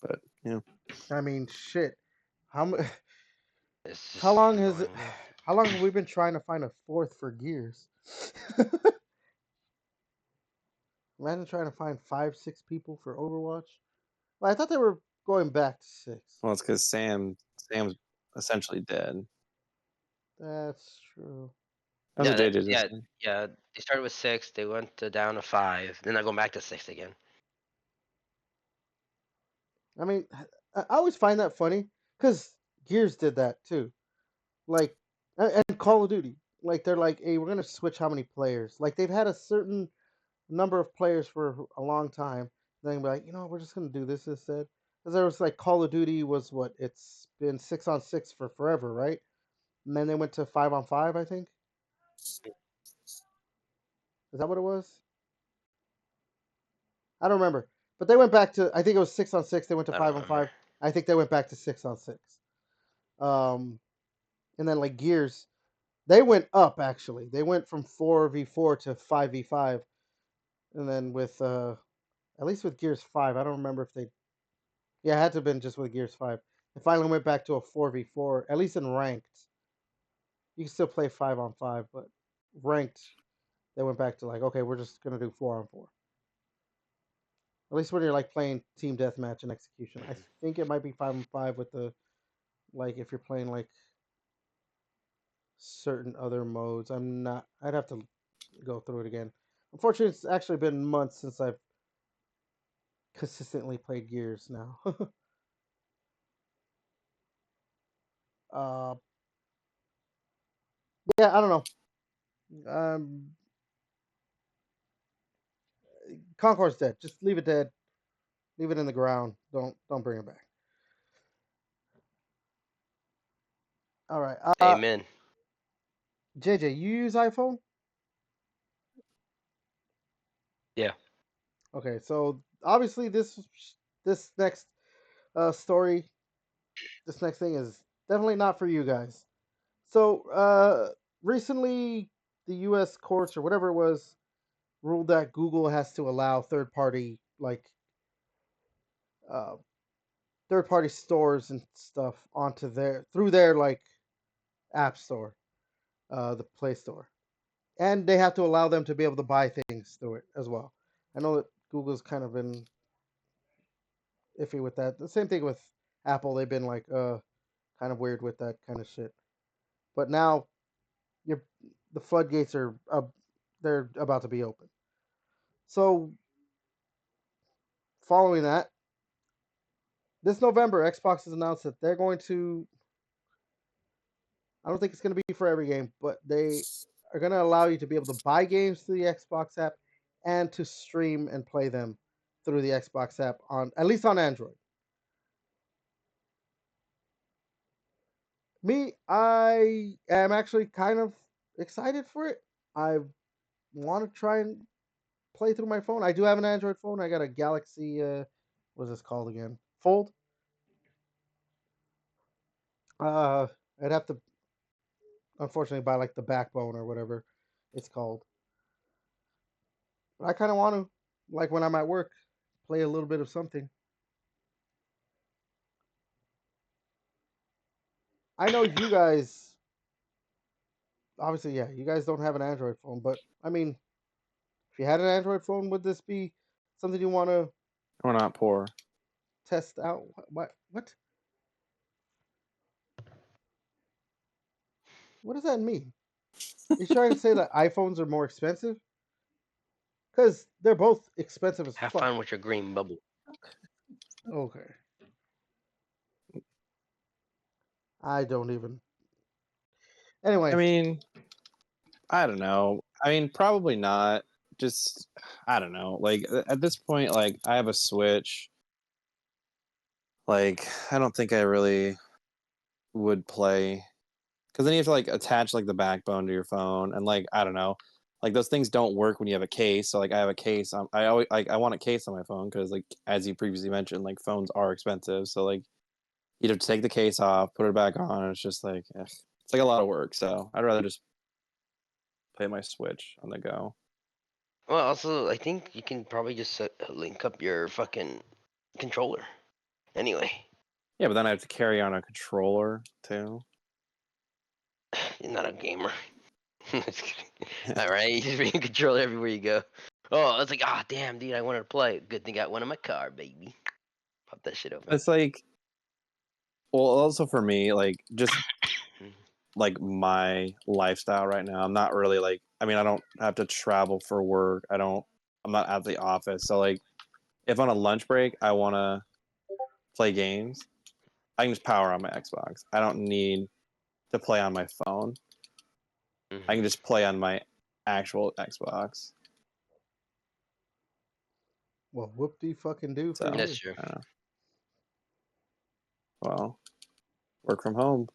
But yeah. I mean, shit. How mu- It's How just long has it? annoying. How long have we been trying to find a fourth for Gears? Imagine trying to find 5, 6 people for Overwatch. Well, I thought they were going back to 6. Well, it's because Sam's essentially dead. That's true. That's Yeah, what JJ just said. yeah. They started with 6. They went down to 5. Then they're going back to 6 again. I mean, I always find that funny because Gears did that too. Like, and Call of Duty. Like, they're like, hey, we're going to switch how many players. Like, they've had a certain number of players for a long time. Then be like, we're just going to do this instead. Because there was like Call of Duty was what? It's been 6-on-6 for forever, right? And then they went to 5-on-5, I think. Is that what it was? I don't remember. But they went back to, I think it was 6-on-6. They went to I don't 5-on-5. remember. I think they went back to 6-on-6. And then like Gears, they went up actually. They went from 4v4 to 5v5. And then with at least with Gears 5, I don't remember if they yeah, it had to have been just with Gears 5. They finally went back to a 4v4, at least in ranked. You can still play 5-on-5, but ranked, they went back to like, okay, we're just gonna do 4-on-4. At least when you're like playing team deathmatch and execution. I think it might be 5-on-5 with the like if you're playing like certain other modes. I'd have to go through it again. Unfortunately, it's actually been months since I've consistently played Gears now. uh, yeah, I don't know. Concord's dead. Just leave it dead. Leave it in the ground. Don't bring it back. All right. Amen. JJ, you use iPhone? Yeah. Okay, so obviously this next story, this next thing is definitely not for you guys. So recently, the U.S. courts or whatever it was ruled that Google has to allow uh, third party stores and stuff onto through their like app store, the Play Store, and they have to allow them to be able to buy things through it as well. I know that Google's kind of been iffy with that. The same thing with Apple; they've been like kind of weird with that kind of shit. But now you're the floodgates are they're about to be open. So following that, this November, Xbox has announced that they're going to. I don't think it's going to be for every game, but they are going to allow you to be able to buy games through the Xbox app and to stream and play them through the Xbox app on at least on Android. Me, I am actually kind of excited for it. I want to try and play through my phone. I do have an Android phone. I got a Galaxy. What's this called again? Fold. I'd have to unfortunately buy like the Backbone or whatever it's called. But I kind of want to, like when I'm at work, play a little bit of something. I know you guys. Obviously, yeah, you guys don't have an Android phone, but I mean, if you had an Android phone, would this be something you want to We're not poor. test out? What? What does that mean? Are you trying to say that iPhones are more expensive? Because they're both expensive as Have fuck. fun with your green bubble. Okay. I don't even. Anyway, I mean, I don't know. I mean, probably not. Just I don't know. Like at this point, like I have a Switch. Like I don't think I really would play because then you have to like attach like the Backbone to your phone and like I don't know. like those things don't work when you have a case. So like I have a case. I always like I want a case on my phone because like as you previously mentioned, like phones are expensive. So like you have to take the case off, put it back on. And it's just like it's like a lot of work. So I'd rather just play my Switch on the go. Well, also, I think you can probably just link up your fucking controller. Anyway, Yeah, but then I have to carry on a controller too. you're not a gamer. All right, you just bring a controller everywhere you go. Oh, it's like, ah, damn, dude, I wanted to play. Good thing I got one in my car, baby. Pop that shit open. It's like, well, also for me, like just like my lifestyle right now, I'm not really like. I mean, I don't have to travel for work. I'm not at the office. So like, if on a lunch break I want to play games, I can just power on my Xbox. I don't need to play on my phone. I can just play on my actual Xbox. Well, whoop de fucking do for So That's you. true. I don't know. Well, work from home.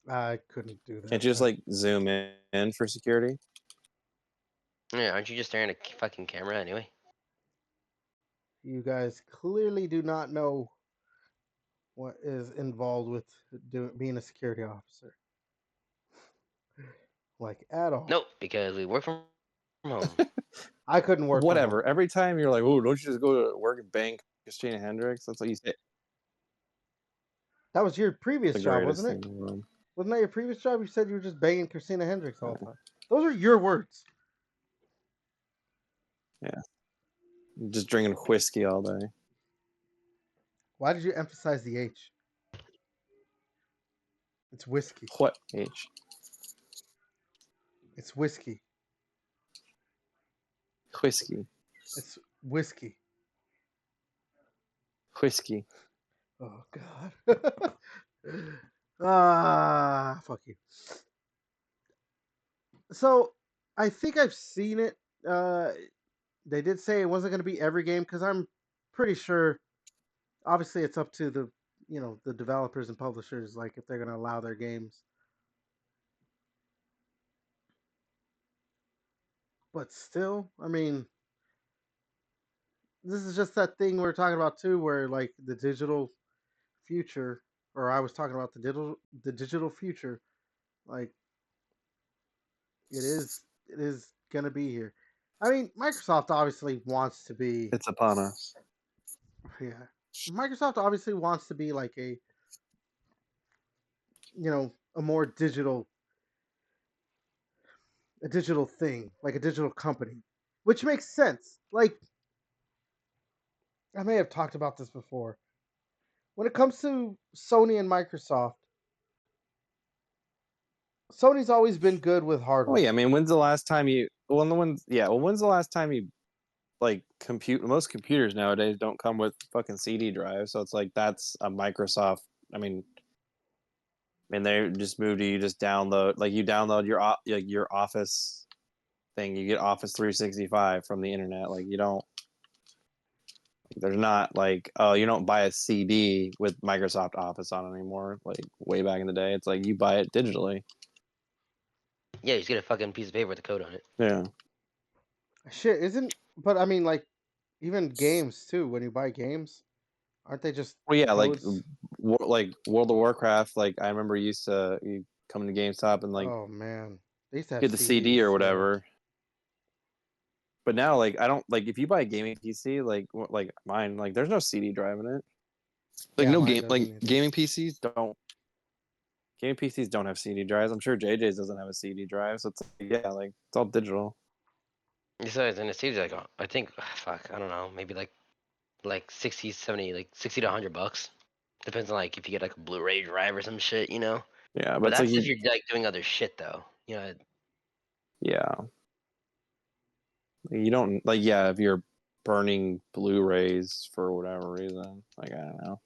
I couldn't do that. Can't you just man. like zoom in for security? Yeah, aren't you just staring at a fucking camera anyway? You guys clearly do not know what is involved with being a security officer, like at all. Nope, because we work from home. I couldn't work from home. Whatever. Every time you're like, "Oh, don't you just go to work at Bank Christina Hendricks?" That's what you say. That was your The previous job, greatest wasn't thing it? in the world. Wasn't that your previous job? You said you were just banging Christina Hendricks all the time. Those are your words. Just drinking whiskey all day. Why did you emphasize the H? It's whiskey. What H? It's whiskey. Whiskey. It's whiskey. Whiskey. Oh God. Fuck you. So I think I've seen it. They did say it wasn't going to be every game because I'm pretty sure. Obviously, it's up to the developers and publishers, like if they're going to allow their games. But still, I mean, this is just that thing we're talking about too, where like the digital future, or I was talking about the digital future, like it is gonna be here. I mean, Microsoft obviously wants to be, It's upon us. yeah. Microsoft obviously wants to be like a more digital thing, like a digital company, which makes sense. Like I may have talked about this before. When it comes to Sony and Microsoft, Sony's always been good with Oh hardware. yeah, I mean, when's the last time you? Well, when's the last time you like compute? Most computers nowadays don't come with fucking CD drives, so it's like that's a Microsoft. I mean, they just moved to you just download like you download your Office thing. You get Office 365 from the internet. Like you don't. There's not like you don't buy a CD with Microsoft Office on it anymore. Like way back in the day, it's like you buy it digitally. Yeah, you just get a fucking piece of paper with a code on it. Yeah. Shit, isn't but I mean like even games too, when you buy games, aren't they just Well, yeah, codes? like World of Warcraft. Like I remember you come to GameStop and like Oh man. They used to have get the CD CDs or still. whatever. But now, like I don't like if you buy a gaming PC, like mine, like there's no CD drive in it. Like Yeah, no mine game, like doesn't either. gaming PCs don't have CD drives. I'm sure JJ's doesn't have a CD drive, so it's like, yeah, like it's all digital. Besides, and it seems like I think fuck, I don't know, maybe like 60, 70, like 60 to $100. Depends on like if you get like a Blu-ray drive or some shit, you know. Yeah, but But it's like that's if you're like doing other shit though. You know, yeah, you don't like yeah if you're burning Blu-rays for whatever reason, like I don't know.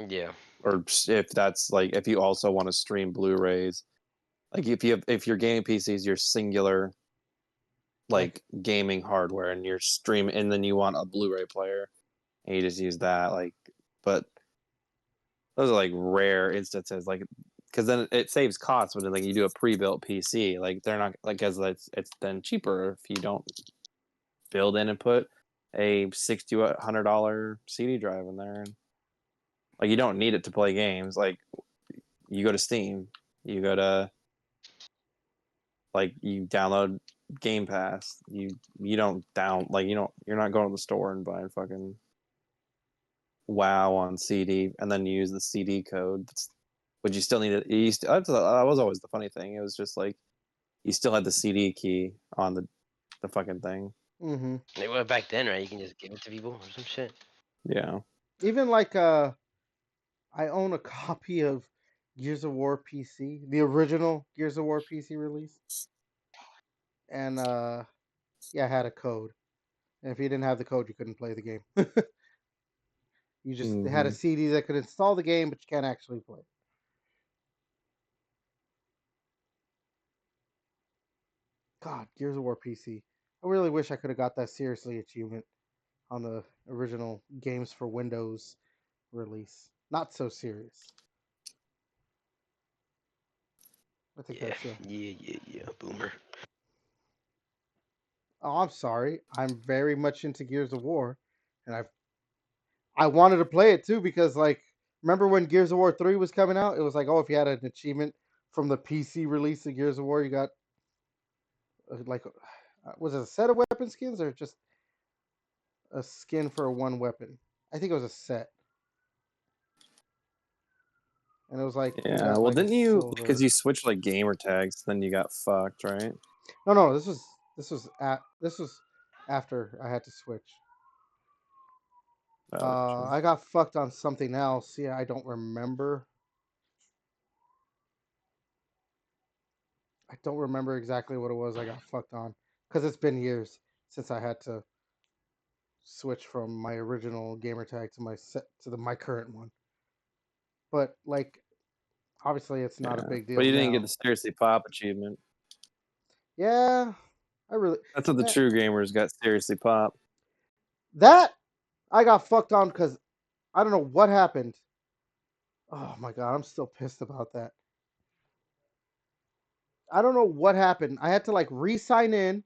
yeah. Or if that's like if you also want to stream Blu-rays, like if your gaming PC is your singular like gaming hardware and you're streaming and then you want a Blu-ray player and you just use that, like, but those are like rare instances, like because then it saves costs when like you do a pre-built PC. Like they're not like as it's then cheaper if you don't build in and put a $60 to $100 CD drive in there. And, like you don't need it to play games. Like you go to Steam, you go to like you download Game Pass. You don't you're not going to the store and buying fucking WoW on CD and then you use the CD code. But you still need it. That was always the funny thing. It was just like you still had the CD key on the fucking thing. Mm-hmm. They were back then, right? You can just give it to people or some shit. Yeah. Even like I own a copy of Gears of War PC, the original Gears of War PC release, and yeah, I had a code, and if you didn't have the code, you couldn't play the game. You just had a CD that could install the game, but you can't actually play. God, Gears of War PC. I really wish I could have got that seriously achievement on the original Games for Windows release. Not so serious. I think Yeah, that's yeah, boomer. Oh, I'm sorry. I'm very much into Gears of War, and I wanted to play it too because like remember when Gears of War 3 was coming out? It was like, oh, if you had an achievement from the PC release of Gears of War, you got like was it a set of weapon skins or just a skin for one weapon? I think it was a set. And it was like you Yeah. got Well, like a didn't you silver. because you switched like gamer tags, then you got fucked, right? No, this was after I had to switch. Oh, I got fucked on something else. Yeah, I don't remember. I don't remember exactly what it was I got fucked on because it's been years since I had to switch from my original gamer tag to my current one. But like, obviously, it's not a yeah. big deal But you didn't now. get the Seriously Pop achievement. Yeah, I really That's what the eh, true gamers got. Seriously Pop. that I got fucked on because I don't know what happened. Oh my god, I'm still pissed about that. I don't know what happened. I had to like re-sign in.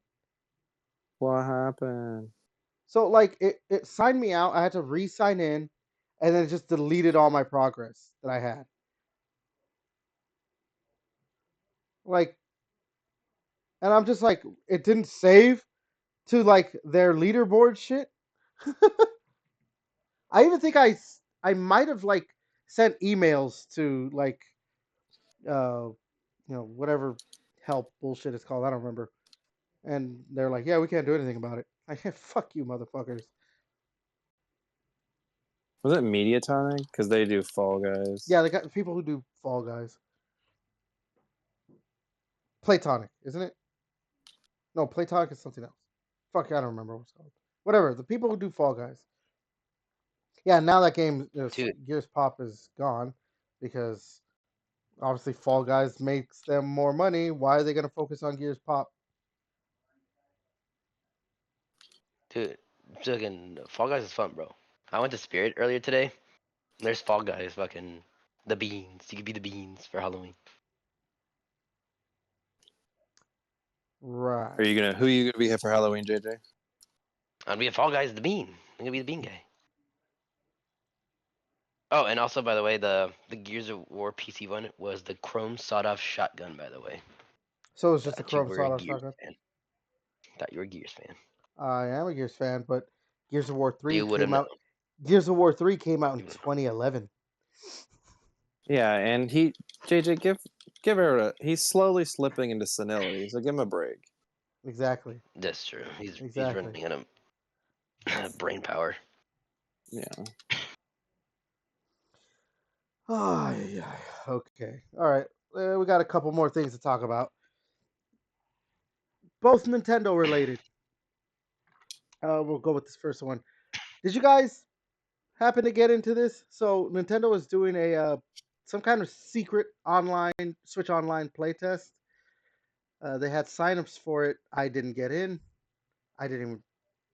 What happened? So like it signed me out. I had to re-sign in, and then it just deleted all my progress that I had. Like, and I'm just like, it didn't save to like their leaderboard shit. I even think I might have like sent emails to like whatever help bullshit it's called. I don't remember. And they're like, yeah, we can't do anything about it. I can't. Fuck you, motherfuckers. Was it Mediatonic? Because they do Fall Guys. Yeah, they got people who do Fall Guys. Platonic, isn't it? No, Platonic is something else. Fuck, I don't remember what it's called. Whatever. The people who do Fall Guys. Yeah, now that game, Dude. Gears Pop is gone because obviously Fall Guys makes them more money. Why are they going to focus on Gears Pop? Dude, fucking Fall Guys is fun, bro. I went to Spirit earlier today. There's Fall Guys, fucking the beans. You could be the beans for Halloween. Right. Who are you gonna be here for Halloween, JJ? I'd be a Fall Guys, the bean. I'm gonna be the bean guy. Oh, and also, by the way, the Gears of War PC one was the chrome sawed-off shotgun. By the way, So it's just a thought you Chrome were a Sawed-Off Gears shotgun. fan. Thought you were a Gears fan. I am a Gears fan, but Gears of War 3 You would have came known. out. Gears of War 3 came out in You would've 2011. Yeah, and JJ, give her he's slowly slipping into senility, so give him a break. Exactly. That's true. He's Exactly. running out of brain power. Yeah. Oh, yeah. Okay. All right. We got a couple more things to talk about. Both Nintendo related. We'll go with this first one. Did you guys happen to get into this? So Nintendo is doing a some kind of secret online Switch Online playtest. They had signups for it. I didn't get in. I didn't even.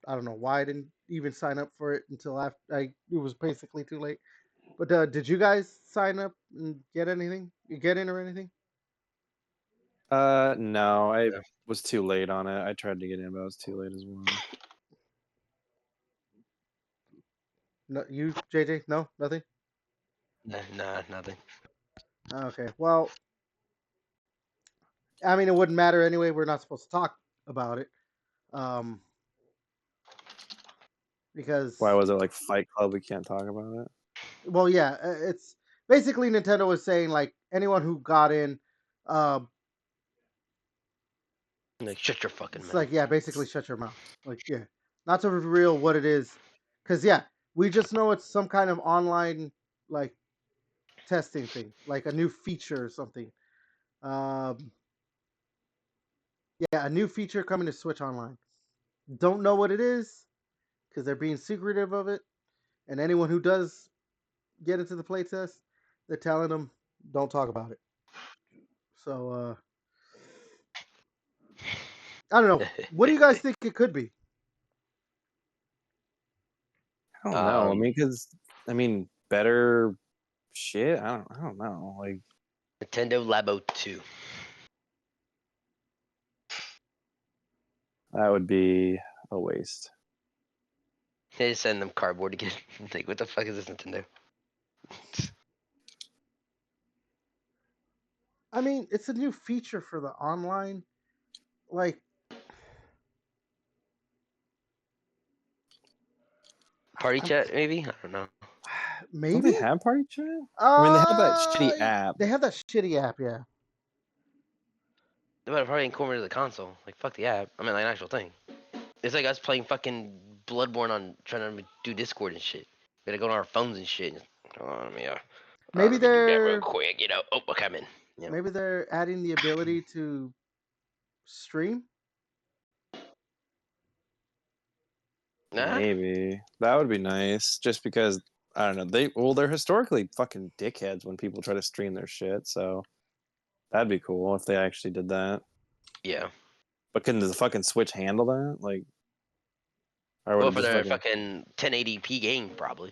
I don't know why I didn't even sign up for it until after. It was basically too late. But did you guys sign up and get anything? You get in or anything? No, I No. was too late on it. I tried to get in, but I was too late as well. No, you, JJ? No, nothing. Nah, nothing. Okay. Well, I mean, it wouldn't matter anyway. We're not supposed to talk about it, um, because Why was it like Fight Club? We can't talk about it. well, yeah, it's basically Nintendo was saying like anyone who got in, uh, Like, shut your fucking it's mouth. like yeah, basically shut your mouth. Like yeah, not to reveal what it is, because yeah, we just know it's some kind of online like testing thing, like a new feature or something. Um, yeah, a new feature coming to Switch Online. Don't know what it is because they're being secretive of it, and anyone who does get into the playtest, they're telling them don't talk about it. So I don't know. What do you guys think it could be? I don't know. Um, I mean, better shit. I don't know. Like, Nintendo Labo 2. that would be a waste. They just send them cardboard again. Like, what the fuck is this Nintendo? I mean, it's a new feature for the online. Like, Party I'm, chat, maybe? I don't know. Don't they maybe. have party chat? I mean, they have that shitty Uh, app. they have that shitty app, yeah. They better probably incorporate the console. Like, fuck the app. I mean, like, an actual thing. It's like us playing fucking Bloodborne on trying to do Discord and shit. We gotta go on our phones and shit. Hold on, Maybe let me do that real they're quick. Oh, we're coming. Yeah. maybe they're adding the ability to stream. Nah. Maybe that would be nice. Just because I don't know. They're historically fucking dickheads when people try to stream their shit. So that'd be cool if they actually did that. Yeah. But can the fucking Switch handle that? Like, or would Well, it for just their fucking? fucking 1080p game, probably.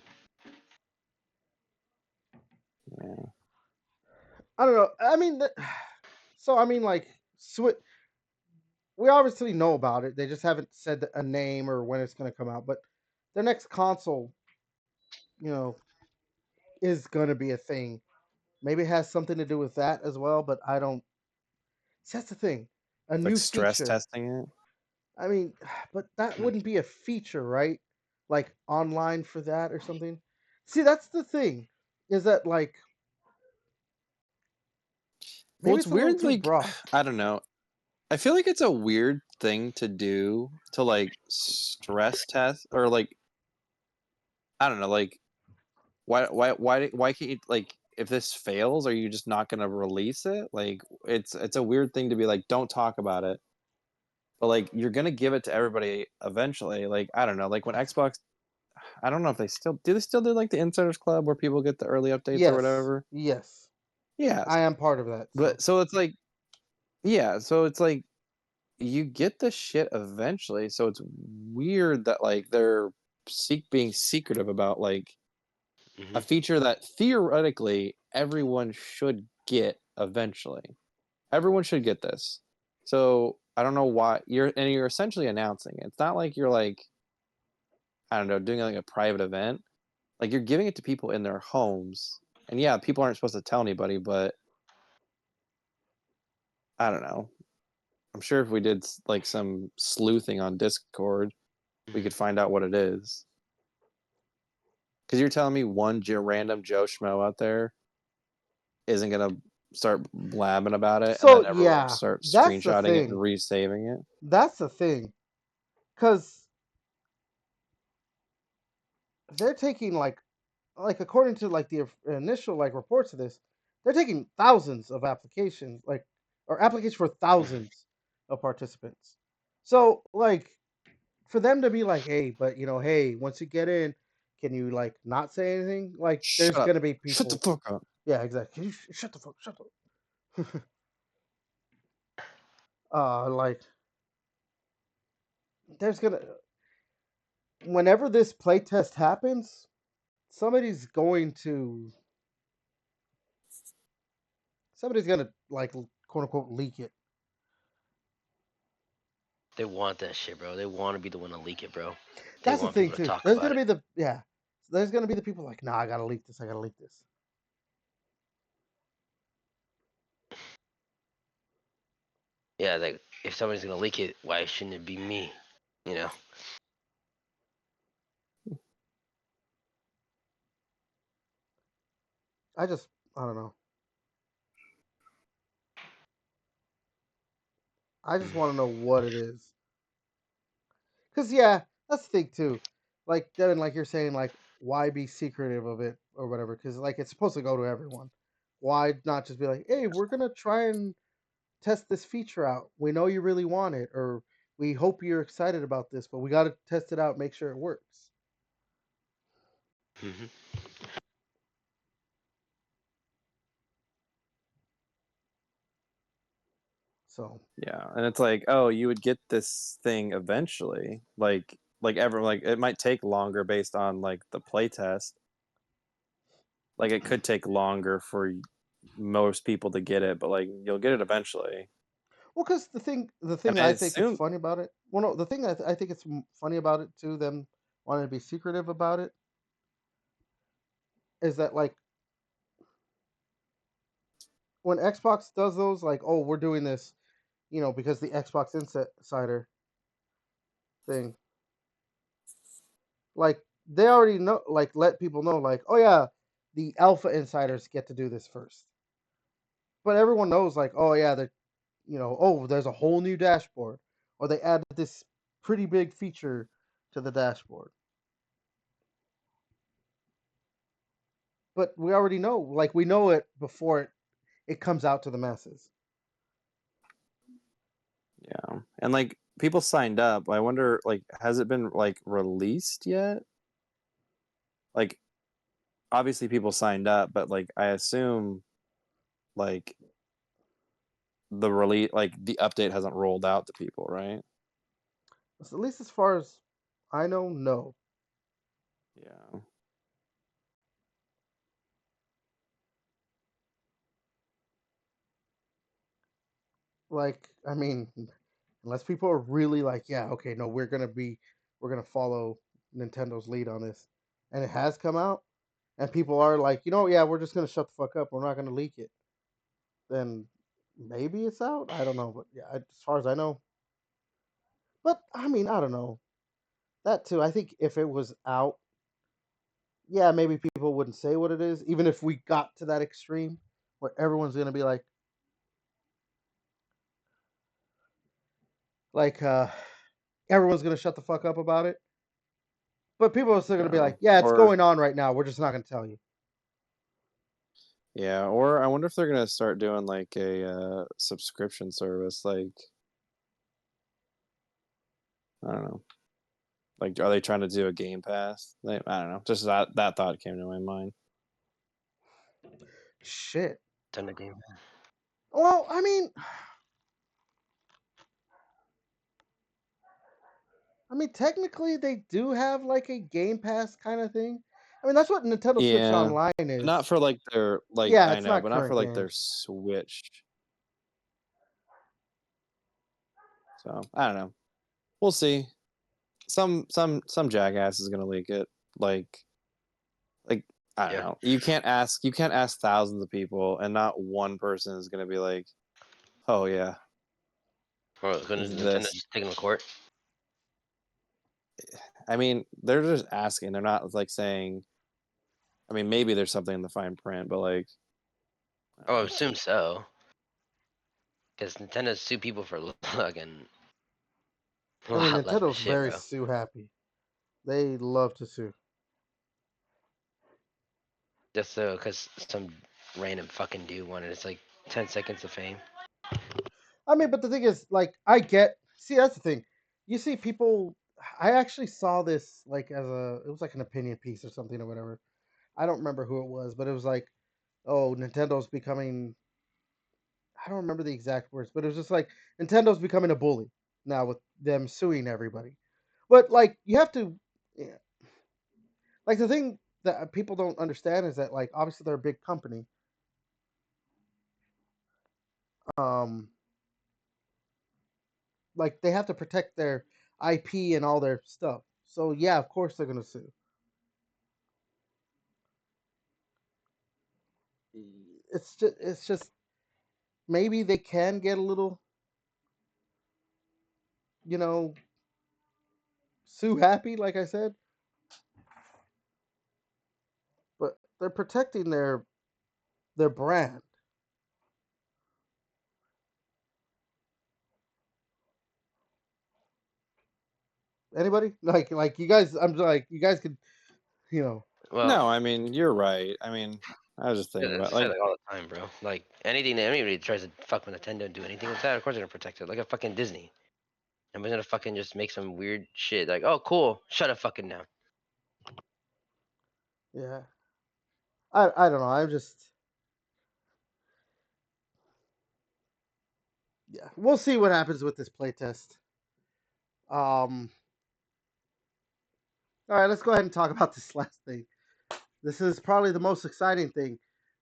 Yeah. I don't know. I mean, so I mean, like Switch. We obviously know about it. They just haven't said a name or when it's going to come out. But their next console, you know, is going to be a thing. Maybe it has something to do with that as well. But I don't. See, that's the thing. A Like new stress feature. testing it. I mean, but that wouldn't be a feature, right? Like online for that or something. See, that's the thing. Is that like Well, maybe it's it's a little weird. too Like, broad? I don't know. I feel like it's a weird thing to do to like stress test or like I don't know. Like, why can't you like if this fails, are you just not gonna release it? Like, it's a weird thing to be like, don't talk about it. But like you're gonna give it to everybody eventually. Like I don't know, like when Xbox, I don't know if they still do. They still do like the Insiders Club where people get the early updates or Yes, whatever. yes. Yeah, I am part of that. So but so it's like yeah, so it's like you get the shit eventually. So it's weird that like they're being secretive about like a Hmm. feature that theoretically everyone should get eventually. Everyone should get this. So I don't know why you're essentially announcing it. It's not like you're like I don't know, doing like a private event. Like you're giving it to people in their homes. And yeah, people aren't supposed to tell anybody, but I don't know. I'm sure if we did like some sleuthing on Discord, we could find out what it is. Because you're telling me one random Joe Schmo out there isn't gonna start blabbing about it, and then everyone will yeah, start that's the screenshotting it and thing. resaving it. That's the thing. Cuz they're taking like according to like the initial like reports of this, they're taking thousands of applications like or applications for thousands of participants. So like for them to be like, "Hey, but hey, once you get in, can you like not say anything?" Like Shut there's up! going to be Shut the people. fuck up! Yeah, exactly. Can you shut the fuck shut up. Like there's going to whenever this playtest happens, somebody's going to like quote unquote leak it. They want that shit, bro. They want to be the one to leak it, bro. They That's the want thing people to too. talk There's about gonna it. be there's gonna be the people like, nah, I gotta leak this. I gotta leak this. Yeah, like if somebody's gonna leak it, why shouldn't it be me? You know. I don't know. I just want to know what it is. Cause yeah, that's the thing too. Like Devin, like you're saying, like why be secretive of it or whatever? Because like it's supposed to go to everyone. Why not just be like, hey, we're gonna try and test this feature out. We know you really want it, or we hope you're excited about this, but we got to test it out, make sure it works. Hmm. So Yeah, and it's like, oh, you would get this thing eventually. Like it might take longer based on like the playtest. Like it could take longer for most people to get it, but like you'll get it eventually. well, because the I thing mean, I it's think it's soon. funny about it. Well, no, the thing I think it's funny about it too, them wanting to be secretive about it, is that like when Xbox does those, like, oh, we're doing this, because the Xbox Insider thing, like they already know, like let people know, like, oh yeah, the alpha insiders get to do this first. But everyone knows, like, oh yeah, oh, there's a whole new dashboard, or they added this pretty big feature to the dashboard. But we already know, like, we know it before it comes out to the masses. Yeah, and like people signed up. I wonder, like, has it been like released yet? Like, obviously people signed up, but like I assume, like the release, like the update hasn't rolled out to people, right? So at least as far as I know, no. Yeah. Like, I mean, unless people are really like, yeah, okay, no, we're gonna follow Nintendo's lead on this, and it has come out, and people are like, yeah, we're just gonna shut the fuck up. We're not gonna leak it. Then maybe it's out. I don't know, but yeah, as far as I know. But I mean, I don't know that too. I think if it was out, yeah, maybe people wouldn't say what it is, even if we got to that extreme where everyone's gonna be like everyone's gonna shut the fuck up about it. But people are still gonna be Yeah. like, yeah, it's Or going on right now. We're just not gonna tell you. yeah, or I wonder if they're gonna start doing like a subscription service. Like, I don't know. Like, are they trying to do a Game Pass? I don't know. Just that thought came to my mind. Shit. Ton of game. Well, I mean, technically they do have like a Game Pass kind of thing. I mean, that's what Nintendo Switch Yeah, Online not is. for like their like Yeah, I it's know, not but not for current like their games. Switch. So I don't know. We'll see. Some jackass is gonna leak it. Like I don't Yeah. know. You can't ask thousands of people, and not one person is gonna be like, "Oh yeah, Or couldn't Nintendo this." just take them to court? I mean, they're just asking. They're not like saying. I mean, maybe there's something in the fine print, but like, I Oh, don't I know. assume so. Because Nintendo sue people for fucking a I mean, lot less Nintendo's shit, very bro. sue happy. They love to sue. Just so, because some random fucking dude wanted it's like 10 seconds of fame. I mean, but the thing is, like, see, that's the thing. You see people, I actually saw this, like, it was like an opinion piece or something or whatever. I don't remember who it was, but it was like, oh, Nintendo's becoming, I don't remember the exact words, but it was just like, Nintendo's becoming a bully now with them suing everybody. But, like, you have to, yeah, like, the thing that people don't understand is that, like, obviously they're a big company. Um, like they have to protect their IP and all their stuff. So yeah, of course they're gonna sue. It's just maybe they can get a little, you know, sue happy, like I said, but they're protecting their brand. Anybody like you guys? I'm like you guys could, you know. Well, No, I mean you're right. I mean, I was just yeah, thinking that's about like, like all the time, bro. Like anything that anybody tries to fuck with Nintendo and do anything with that, of course they're gonna protect it. Like a fucking Disney. Nobody's gonna fucking just make some weird shit like, oh cool, shut up fucking now. Yeah. I don't know. I'm just, yeah. We'll see what happens with this playtest. All right, let's go ahead and talk about this last thing. This is probably the most exciting thing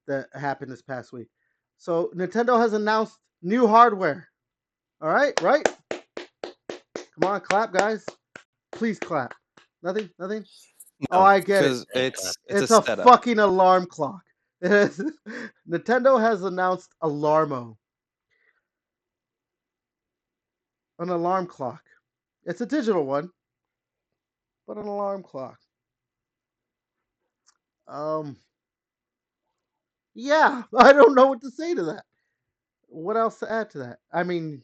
that happened this past week. So Nintendo has announced new hardware. All right, right? Come on, clap, guys. Please clap. Nothing, nothing. Oh, no, I get it. because it's a It's a setup. fucking alarm clock. Nintendo has announced Alarmo, an alarm clock. It's a digital one, but an alarm clock. Yeah, I don't know what to say to that. What else to add to that? I mean,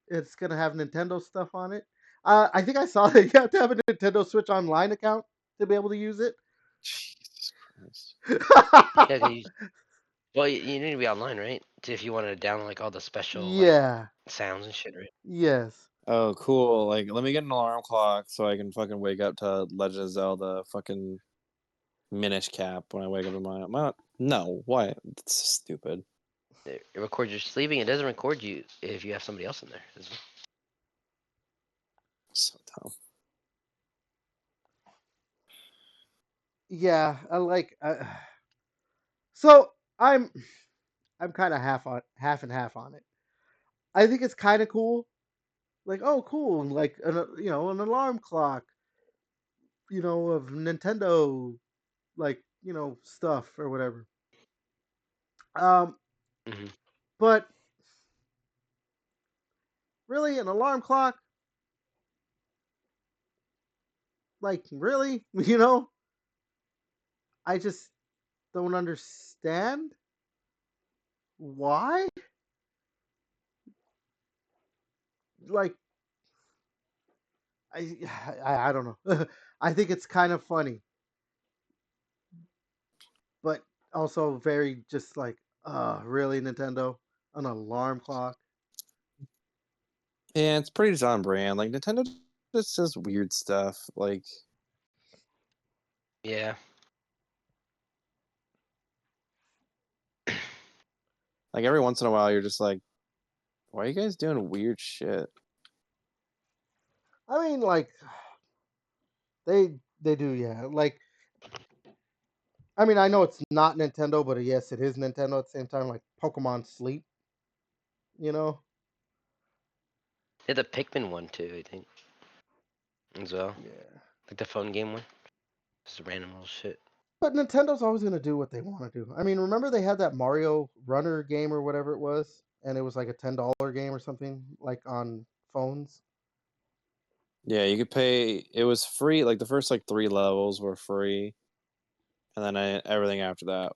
it's gonna have Nintendo stuff on it. I think I saw that you have to have a Nintendo Switch Online account to be able to use it. Jesus Christ. Yeah, 'cause well, you need to be online, right? If you wanted to download like all the special like Yeah. sounds and shit, right? Yes. Oh, cool. Like, let me get an alarm clock so I can fucking wake up to Legend of Zelda fucking Minish Cap when I wake up in my no, what? It's stupid. It records your sleeping. It doesn't record you if you have somebody else in there. So dumb. Yeah, I like. So I'm kind of half and half on it. I think it's kind of cool. Like, oh, cool, like an alarm clock, of Nintendo, like stuff or whatever. Mm-hmm. But really, an alarm clock, like really, I just don't understand why. Like, I I don't know. I think it's kind of funny, but also very just like, really, Nintendo, an alarm clock. Yeah, it's pretty just on brand. Like Nintendo just says weird stuff. Yeah. Like every once in a while, you're just like, why are you guys doing weird shit? I mean, like they do, yeah. Like, I mean, I know it's not Nintendo, but yes, it is Nintendo at the same time. Like Pokemon Sleep, you know. They had the Pikmin one too, I think, as well. Yeah. Like the phone game one. Just random little shit. But Nintendo's always gonna do what they want to do. I mean, remember they had that Mario Runner game or whatever it was, and it was like a $10 game or something, like on phones. Yeah, you could pay. It was free. Like the first like 3 levels were free, and then everything after that,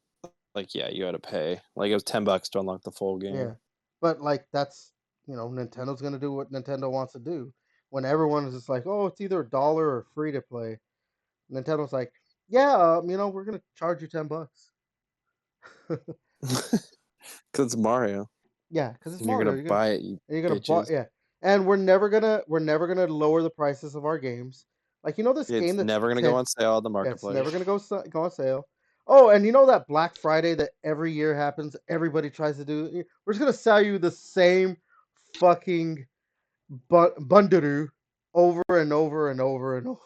like yeah, you had to pay. Like it was $10 to unlock the full game. Yeah, but like that's Nintendo's gonna do what Nintendo wants to do. When everyone is just like, oh, it's either $1 or free to play, Nintendo's like, yeah, we're gonna charge you $10. Because it's Mario. Yeah, because it's And you're Mario. gonna buy it, you You're gonna buy, bitches. yeah, and we're never gonna lower the prices of our games. Like this It's game that's never gonna go on sale on the yeah, it's marketplace. never gonna go on sale. Oh, and that Black Friday that every year happens, everybody tries to do. We're just gonna sell you the same fucking bundadoo over and over and over and over.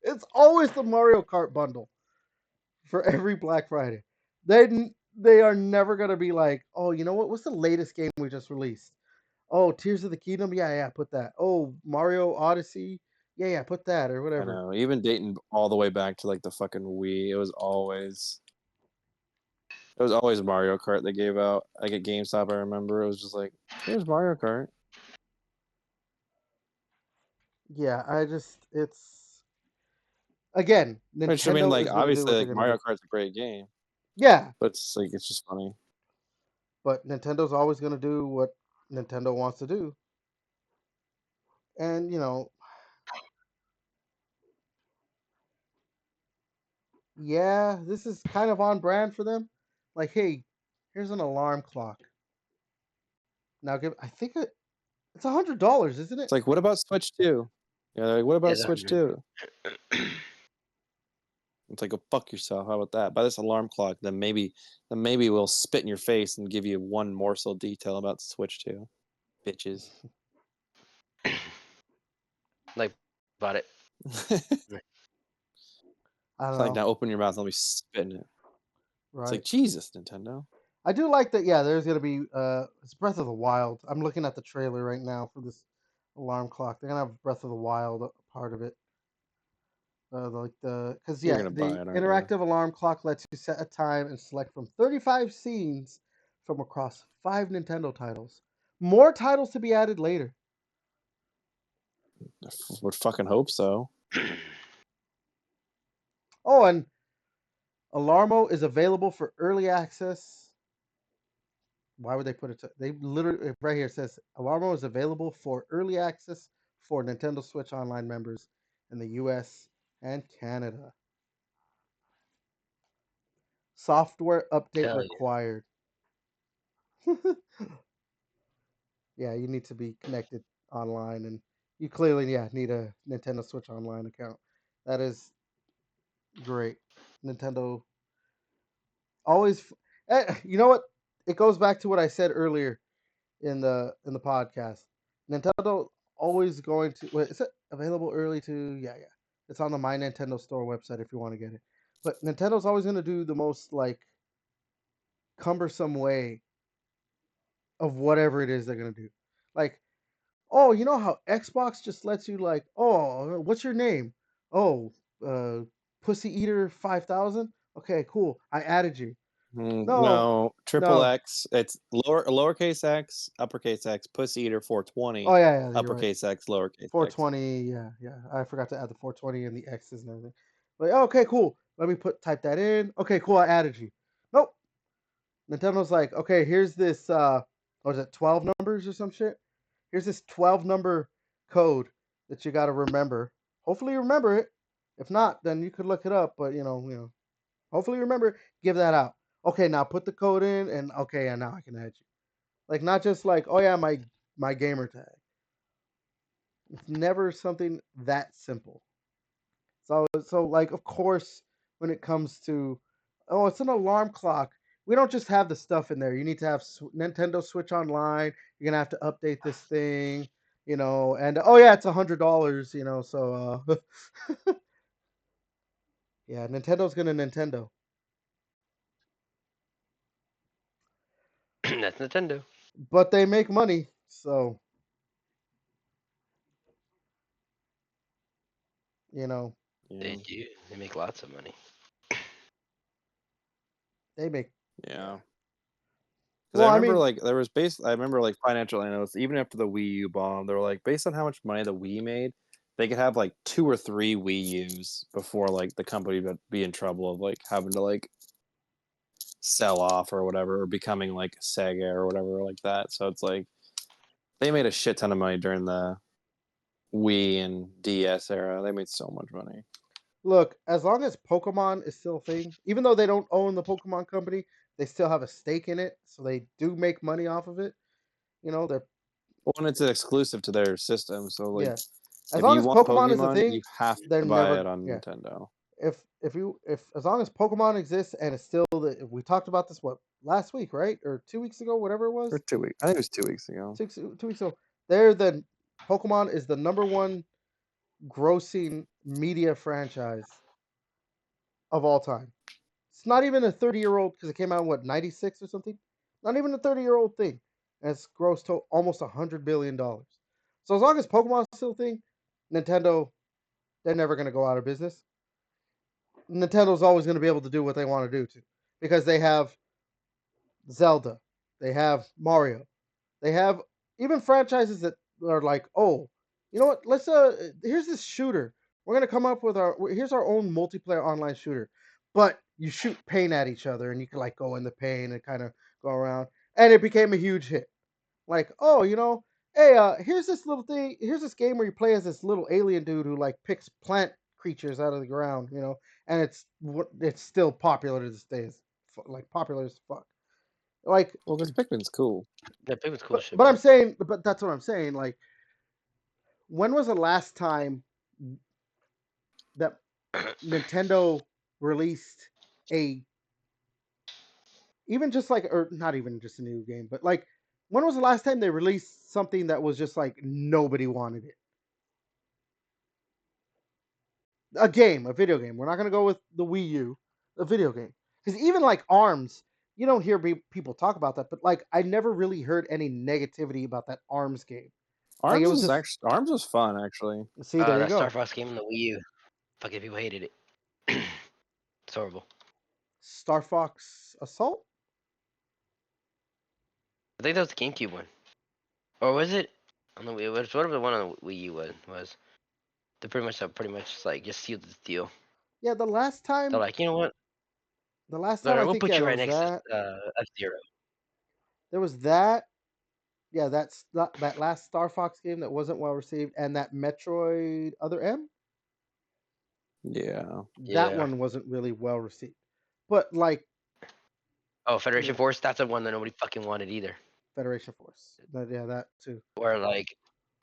It's always the Mario Kart bundle for every Black Friday. They are never gonna be like, oh, you know what? What's the latest game we just released? Oh, Tears of the Kingdom. Yeah, put that. Oh, Mario Odyssey. Yeah, put that or I whatever. know. Even dating all the way back to like the fucking Wii, it was always Mario Kart they gave out. Like at GameStop, I remember it was just like, here's Mario Kart. Yeah, it's again, Which I mean, Nintendo like is gonna do obviously, what they're like gonna Mario do. Kart's a great game, Yeah, but it's just funny. but Nintendo's always gonna do what Nintendo wants to do, and yeah, this is kind of on brand for them. Like, hey, here's an alarm clock. Now I think it's $100, isn't it? It's like, what about Switch 2? Yeah, like, what about Is Switch 2? It's like, go fuck yourself. How about that? Buy this alarm clock, then maybe we'll spit in your face and give you one morsel of detail about Switch 2. Bitches. like, bought it. I don't Like, know. now open your mouth and I'll be spitting it. Right. It's like, Jesus, Nintendo. I do like that. Yeah, there's gonna be it's Breath of the Wild. I'm looking at the trailer right now for this alarm clock. They're gonna have Breath of the Wild part of it. Because You're yeah, gonna buy the it, aren't you? interactive alarm clock lets you set a time and select from 35 scenes from across 5 Nintendo titles. More titles to be added later. Would fucking hope so. Oh, and Alarmo is available for early access. Why would they put it? They literally right here says Alarmo is available for early access for Nintendo Switch Online members in the U.S. and Canada. Software update Hell yeah. required. Yeah, you need to be connected online, and you clearly need a Nintendo Switch Online account. That is great. Nintendo always. You know what? It goes back to what I said earlier in the podcast. Nintendo always going to. Wait, is it available early to? Yeah. It's on the My Nintendo Store website if you want to get it. But Nintendo's always going to do the most like cumbersome way of whatever it is they're going to do. Like, oh, you know how Xbox just lets you like, oh, what's your name? Oh, Pussy Eater 5000. Okay, cool. I added you. No, No, triple no. X. It's lowercase x, uppercase X, Pussy Eater 420, Oh yeah, you're right. uppercase X, lowercase X. 420. Yeah. I forgot to add the 420 and the X's and everything. Like, okay, cool. Let me type that in. Okay, cool. I added you. Nope. Nintendo's like, okay, here's this. What is it? 12 numbers or some shit. Here's this 12 number code that you got to remember. Hopefully you remember it. If not, then you could look it up. But hopefully you remember. Give that out. Okay, now put the code in, and okay, and now I can add you. Like not just like, oh yeah, my gamer tag. It's never something that simple. So like of course when it comes to, oh, it's an alarm clock. We don't just have the stuff in there. You need to have Nintendo Switch Online. You're gonna have to update this thing, and oh yeah, it's $100, So yeah, Nintendo's gonna Nintendo. That's Nintendo. But they make money, so Yeah. They do. They make lots of money. they make. Yeah. Because Well, I I remember, mean, like, I remember, like, financial analysts, even after the Wii U bomb, they were like, based on how much money the Wii made, they could have, like, 2 or 3 Wii U's before, like, the company would be in trouble of, like, having to, like, sell off or whatever, or becoming, like, Sega or whatever like that. So it's like, they made a shit ton of money during the Wii and DS era. They made so much money. look, as long as Pokemon is still a thing, even though they don't own the Pokemon company, they still have a stake in it, so they do make money off of it. They're Well, and it's exclusive to their system, so, like, yeah. As if long you as want Pokemon is a Pokemon, you thing, have they're to buy it never on Nintendo. If as long as Pokemon exists and it's still we talked about this last week, right? Or 2 weeks ago, whatever it Or was. 2 weeks. I think it was 2 weeks ago. 2 weeks ago. They're the Pokemon is the number one grossing media franchise of all time. It's not even a 30-year-old because it came out in what, 96 or something. Not even a 30-year-old thing, and it's grossed to almost $100 billion. So as long as Pokemon's still a thing, Nintendo, they're never gonna go out of business. Nintendo's always gonna be able to do what they want to do because they have Zelda, they have Mario, they have even franchises that are like, oh, you know what? Let's here's this shooter. We're gonna come up with here's our own multiplayer online shooter, but you shoot paint at each other and you can like go in the paint and kind of go around, and it became a huge hit. Like, oh, hey, here's this little thing. Here's this game where you play as this little alien dude who like picks plant creatures out of the ground, and it's still popular to this day. It's like popular as fuck. Like, Well, because Pikmin's cool. Yeah, Pikmin's cool but, shit. but I'm saying, but that's what I'm saying. Like, when was the last time that Nintendo released even just like, or not even just a new game, but like, when was the last time they released something that was just like nobody wanted it? A video game. We're not going to go with the Wii U, a video game. Because even like ARMS, you don't hear people talk about that, but like I never really heard any negativity about that ARMS game. Like it was just ARMS was fun actually. see, there you that go. Star Fox game in the Wii U. Fucking people hated it. It's horrible. Star Fox Assault? I think that was the GameCube one. Or was it on the Wii? It was whatever the one on the Wii U was. They pretty much like just sealed the deal. Yeah, the last time. They're like, you know what? The last time I We'll think put yeah, you there right was next that. to F-Zero. There was that. Yeah, that's that last Star Fox game that wasn't well received, and that Metroid Other M. Yeah. That one wasn't really well received. But like, oh, Federation Force, that's the one that nobody fucking wanted either. Federation Force. Yeah, that too. Where like,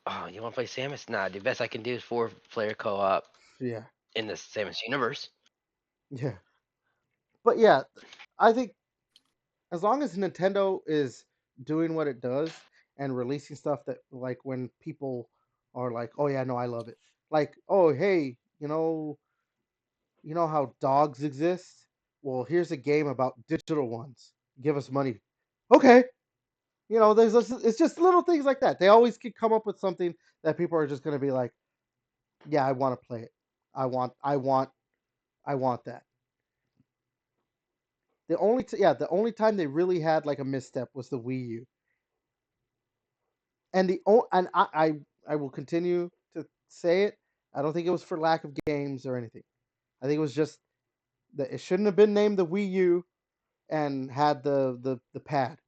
oh, you want to play Samus? Nah, the best I can do is 4-player co-op. Yeah. In the Samus universe. Yeah. But yeah, I think as long as Nintendo is doing what it does and releasing stuff that like when people are like, oh yeah, no, I love it. Like, oh hey, you know how dogs exist? Well, here's a game about digital ones. Give us money. Okay. It's just little things like that. They always could come up with something that people are just going to be like, yeah, I want to play it. I want that. The only time they really had like a misstep was the Wii U. And I will continue to say it. I don't think it was for lack of games or anything. I think it was just that it shouldn't have been named the Wii U and had the pad,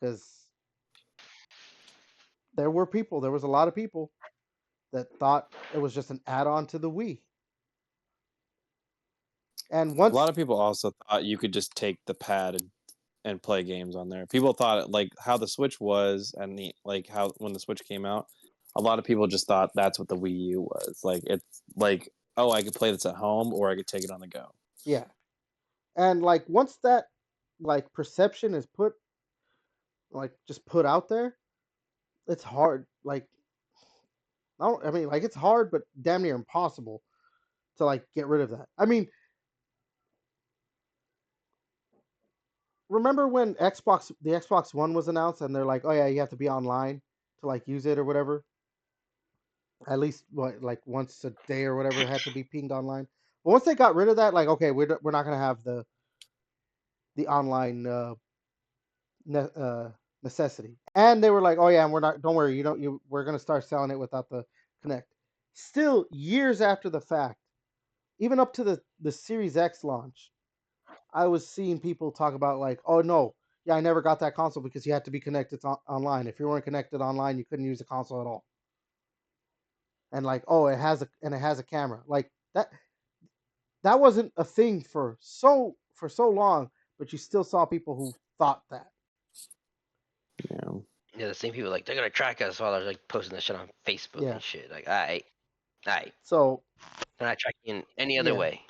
because there was a lot of people that thought it was just an add-on to the Wii. And a lot of people also thought you could just take the pad and play games on there. People thought like how the Switch was, and how when the Switch came out, a lot of people just thought that's what the Wii U was. Like it's like, oh, I could play this at home or I could take it on the go. Yeah. And like once that like perception is put out there, it's hard. Like I mean, like it's hard, but damn near impossible to like get rid of that. I mean, remember when the Xbox One was announced, and they're like, oh yeah, you have to be online to like use it or whatever. At least like once a day or whatever, it had to be pinged online. But once they got rid of that, like, okay, we're not gonna have the online necessity. And they were like, oh yeah, and don't worry, we're gonna start selling it without the Kinect. Still, years after the fact, even up to the Series X launch, I was seeing people talk about like, oh no, yeah, I never got that console because you had to be connected online. If you weren't connected online, you couldn't use the console at all. And like, oh, it has a camera. Like that wasn't a thing for so long, but you still saw people who thought that. Yeah. Yeah, the same people like they're gonna track us while they're like posting this shit on Facebook and shit. Like, alright. So they're not tracking in any other way.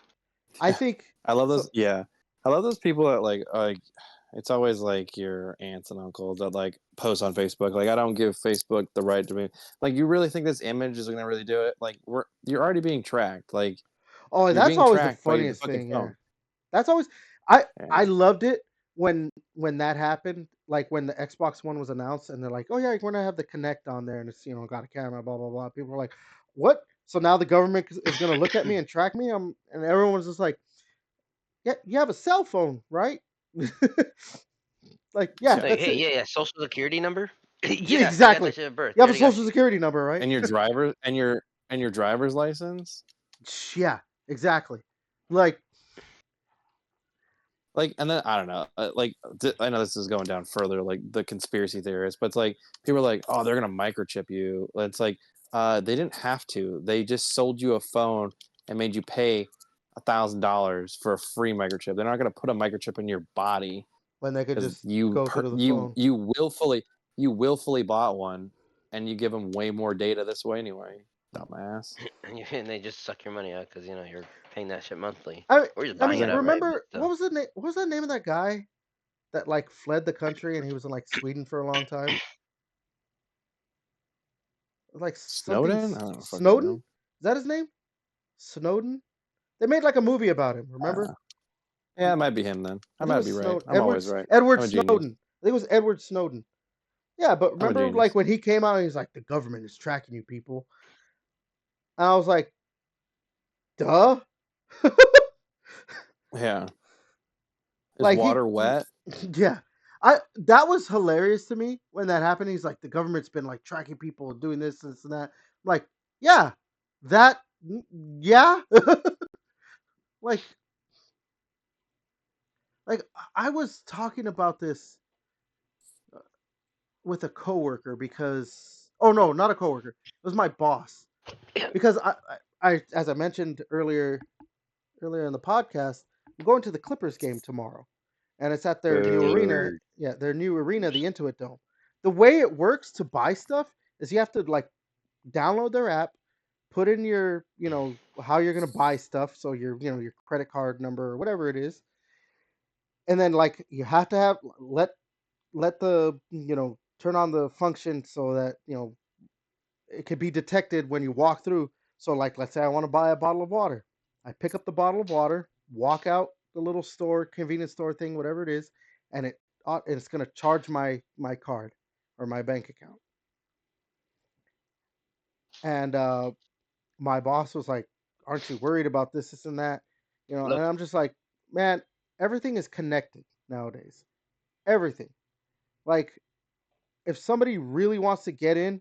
I think I love those. I love those people that like it's always like your aunts and uncles that like post on Facebook. Like I don't give Facebook the right to be like. You really think this image is gonna really do it? Like you're already being tracked. Like Oh, you're that's being always the tracked by the funniest fucking thing. Yeah, phone. that's always I Yeah. loved it when that happened. Like when the Xbox One was announced, and they're like, "Oh yeah, we're gonna have the Connect on there, and it's got a camera, blah blah blah." People were like, "What?" So now the government is gonna look at me and track me. And everyone's just like, "Yeah, you have a cell phone, right?" Like, yeah, Yeah. Like, that's hey, it. yeah, social security number. Yeah, Yeah, I got that exactly. shit at birth. You I have a already got social you. security number, right? And your driver's license. Yeah, exactly. Like, Like, and then I don't know. I know this is going down further, like the conspiracy theorists, but it's like people are like, "Oh, they're gonna microchip you." It's like, they didn't have to. They just sold you a phone and made you pay $1,000 for a free microchip. They're not gonna put a microchip in your body when they could because just go through the phone. you willfully bought one, and you give them way more data this way anyway. Dumbass. And they just suck your money out because you're paying that shit monthly, I or just I buying mean, it Exactly. outright. remember So what was the name of that guy that like fled the country and he was in like Sweden for a long time? Like something Snowden? I don't fucking Snowden? know. Is that his name? Snowden? They made like a movie about him, remember? Yeah, it might be him then. I I think it might was be right. Snowden. I'm always right. Edward I'm a genius. Snowden. I think it was Edward Snowden. Yeah, but I'm a remember like genius. when he came out and he's like, the government is tracking you people. And I was like, duh. Yeah. Is Like water wet? yeah. That was hilarious to me when that happened. He's like, the government's been like tracking people, doing this and that. I'm like, yeah, that, yeah. like, like I was talking about this with a coworker because, oh no, not a coworker. It was my boss because I as I mentioned earlier in the podcast, I'm going to the Clippers game tomorrow, and it's at their new arena. Boo. Yeah, their new arena, the Intuit Dome. The way it works to buy stuff is you have to like download their app, put in your, how you're gonna buy stuff, so your credit card number or whatever it is, and then like you have to have let the turn on the function so that it can be detected when you walk through. So like let's say I want to buy a bottle of water. I pick up the bottle of water, walk out the little store, convenience store thing, whatever it is, and it's going to charge my card or my bank account. And my boss was like, "Aren't you worried about this and that?" And Look, I'm just like, "Man, everything is connected nowadays. Everything. Like if somebody really wants to get in,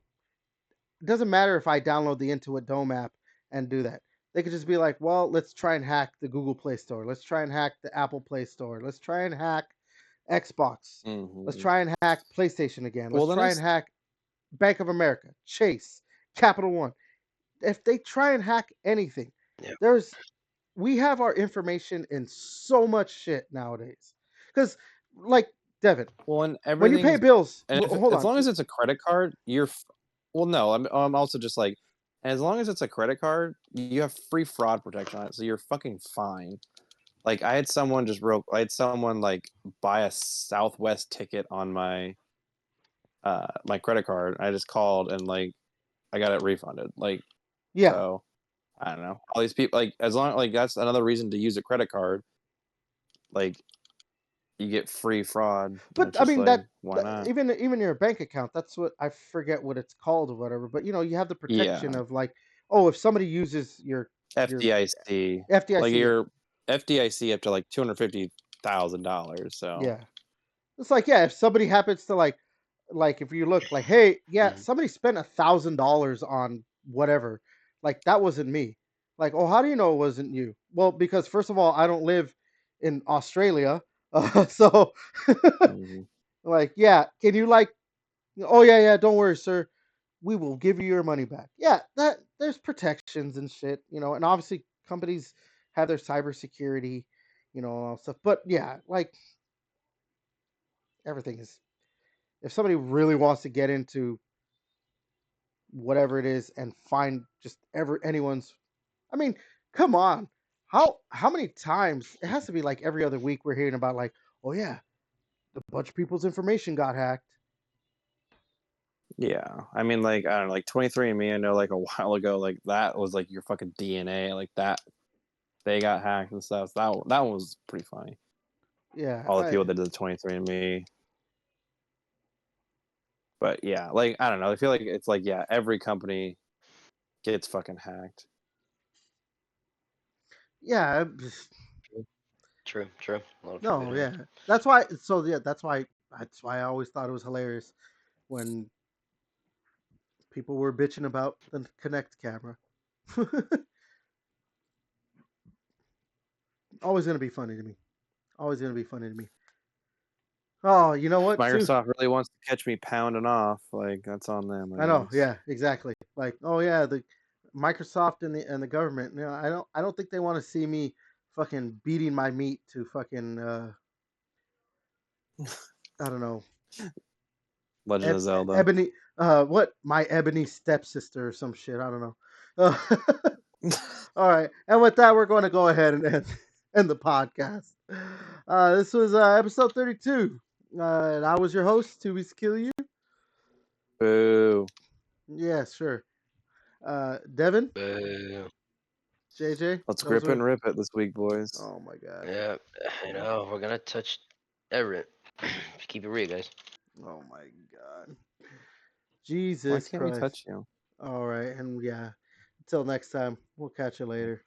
it doesn't matter if I download the Intuit Dome app and do that. They could just be like, well, let's try and hack the Google Play Store. Let's try and hack the Apple Play Store. Let's try and hack Xbox. Let's Mm-hmm. try and hack PlayStation again. Well, Let's then try and hack Bank of America, Chase, Capital One. If they try and hack anything, yeah. we have our information in so much shit nowadays. Because, like, Devin, and when you pay everything's bills, and if, hold as on. long as it's a credit card, well, no, I'm also just like, as long as it's a credit card, you have free fraud protection on it, so you're fucking fine. Like I had someone like buy a Southwest ticket on my my credit card. I just called and like I got it refunded. Like Yeah. so, I don't know. All these people like as long like that's another reason to use a credit card. Like you get free fraud. But It's I just mean like why not? even your bank account, that's what I forget what it's called or whatever. But you have the protection Yeah, of like, oh, if somebody uses your FDIC. Like FDIC, your FDIC up to like $250,000. So yeah, it's like if somebody happens to like if you look like, hey, yeah, Mhm. somebody spent $1,000 on whatever, like that wasn't me. Like, oh, how do you know it wasn't you? Well, because first of all, I don't live in Australia, so Mhm. like, yeah, can you like, oh yeah, don't worry, sir. We will give you your money back. Yeah, that there's protections and shit, and obviously companies have their cybersecurity, all stuff. But yeah, like everything is. If somebody really wants to get into whatever it is and find just anyone's, I mean, come on, how many times it has to be like every other week we're hearing about like, oh yeah, a bunch of people's information got hacked. Yeah, I mean, like I don't know, like 23andMe. I know, like a while ago, like that was like your fucking DNA, like that they got hacked and stuff. That one was pretty funny. Yeah, All the people that did the 23andMe. But yeah, like I don't know. I feel like it's like yeah, every company gets fucking hacked. yeah. True. A lot of people No, get yeah. hacked. That's why. So yeah, that's why I always thought it was hilarious when people were bitching about the Kinect camera. Always gonna be funny to me. Always gonna be funny to me. Oh, you know what? Too. Microsoft really wants to catch me pounding off. Like that's on them, I I know. guess. Yeah, exactly. Like, oh yeah, the Microsoft and the government. You know, I don't think they want to see me fucking beating my meat to fucking I don't know, Legend of Zelda. Ebony what my Ebony stepsister or some shit. I don't know. All right, and with that, we're going to go ahead and end the podcast. This was episode 32. And I was your host, To Be Kill You. Boo. Yeah, sure. Devin, Boo. JJ. Let's those grip it were- and rip it this week, boys. Oh my god. Yeah, I know. We're gonna touch Everett. Keep it real, guys. Oh my god. Why Jesus can't we Christ. touch you? All right, and yeah. Until next time, we'll catch you later.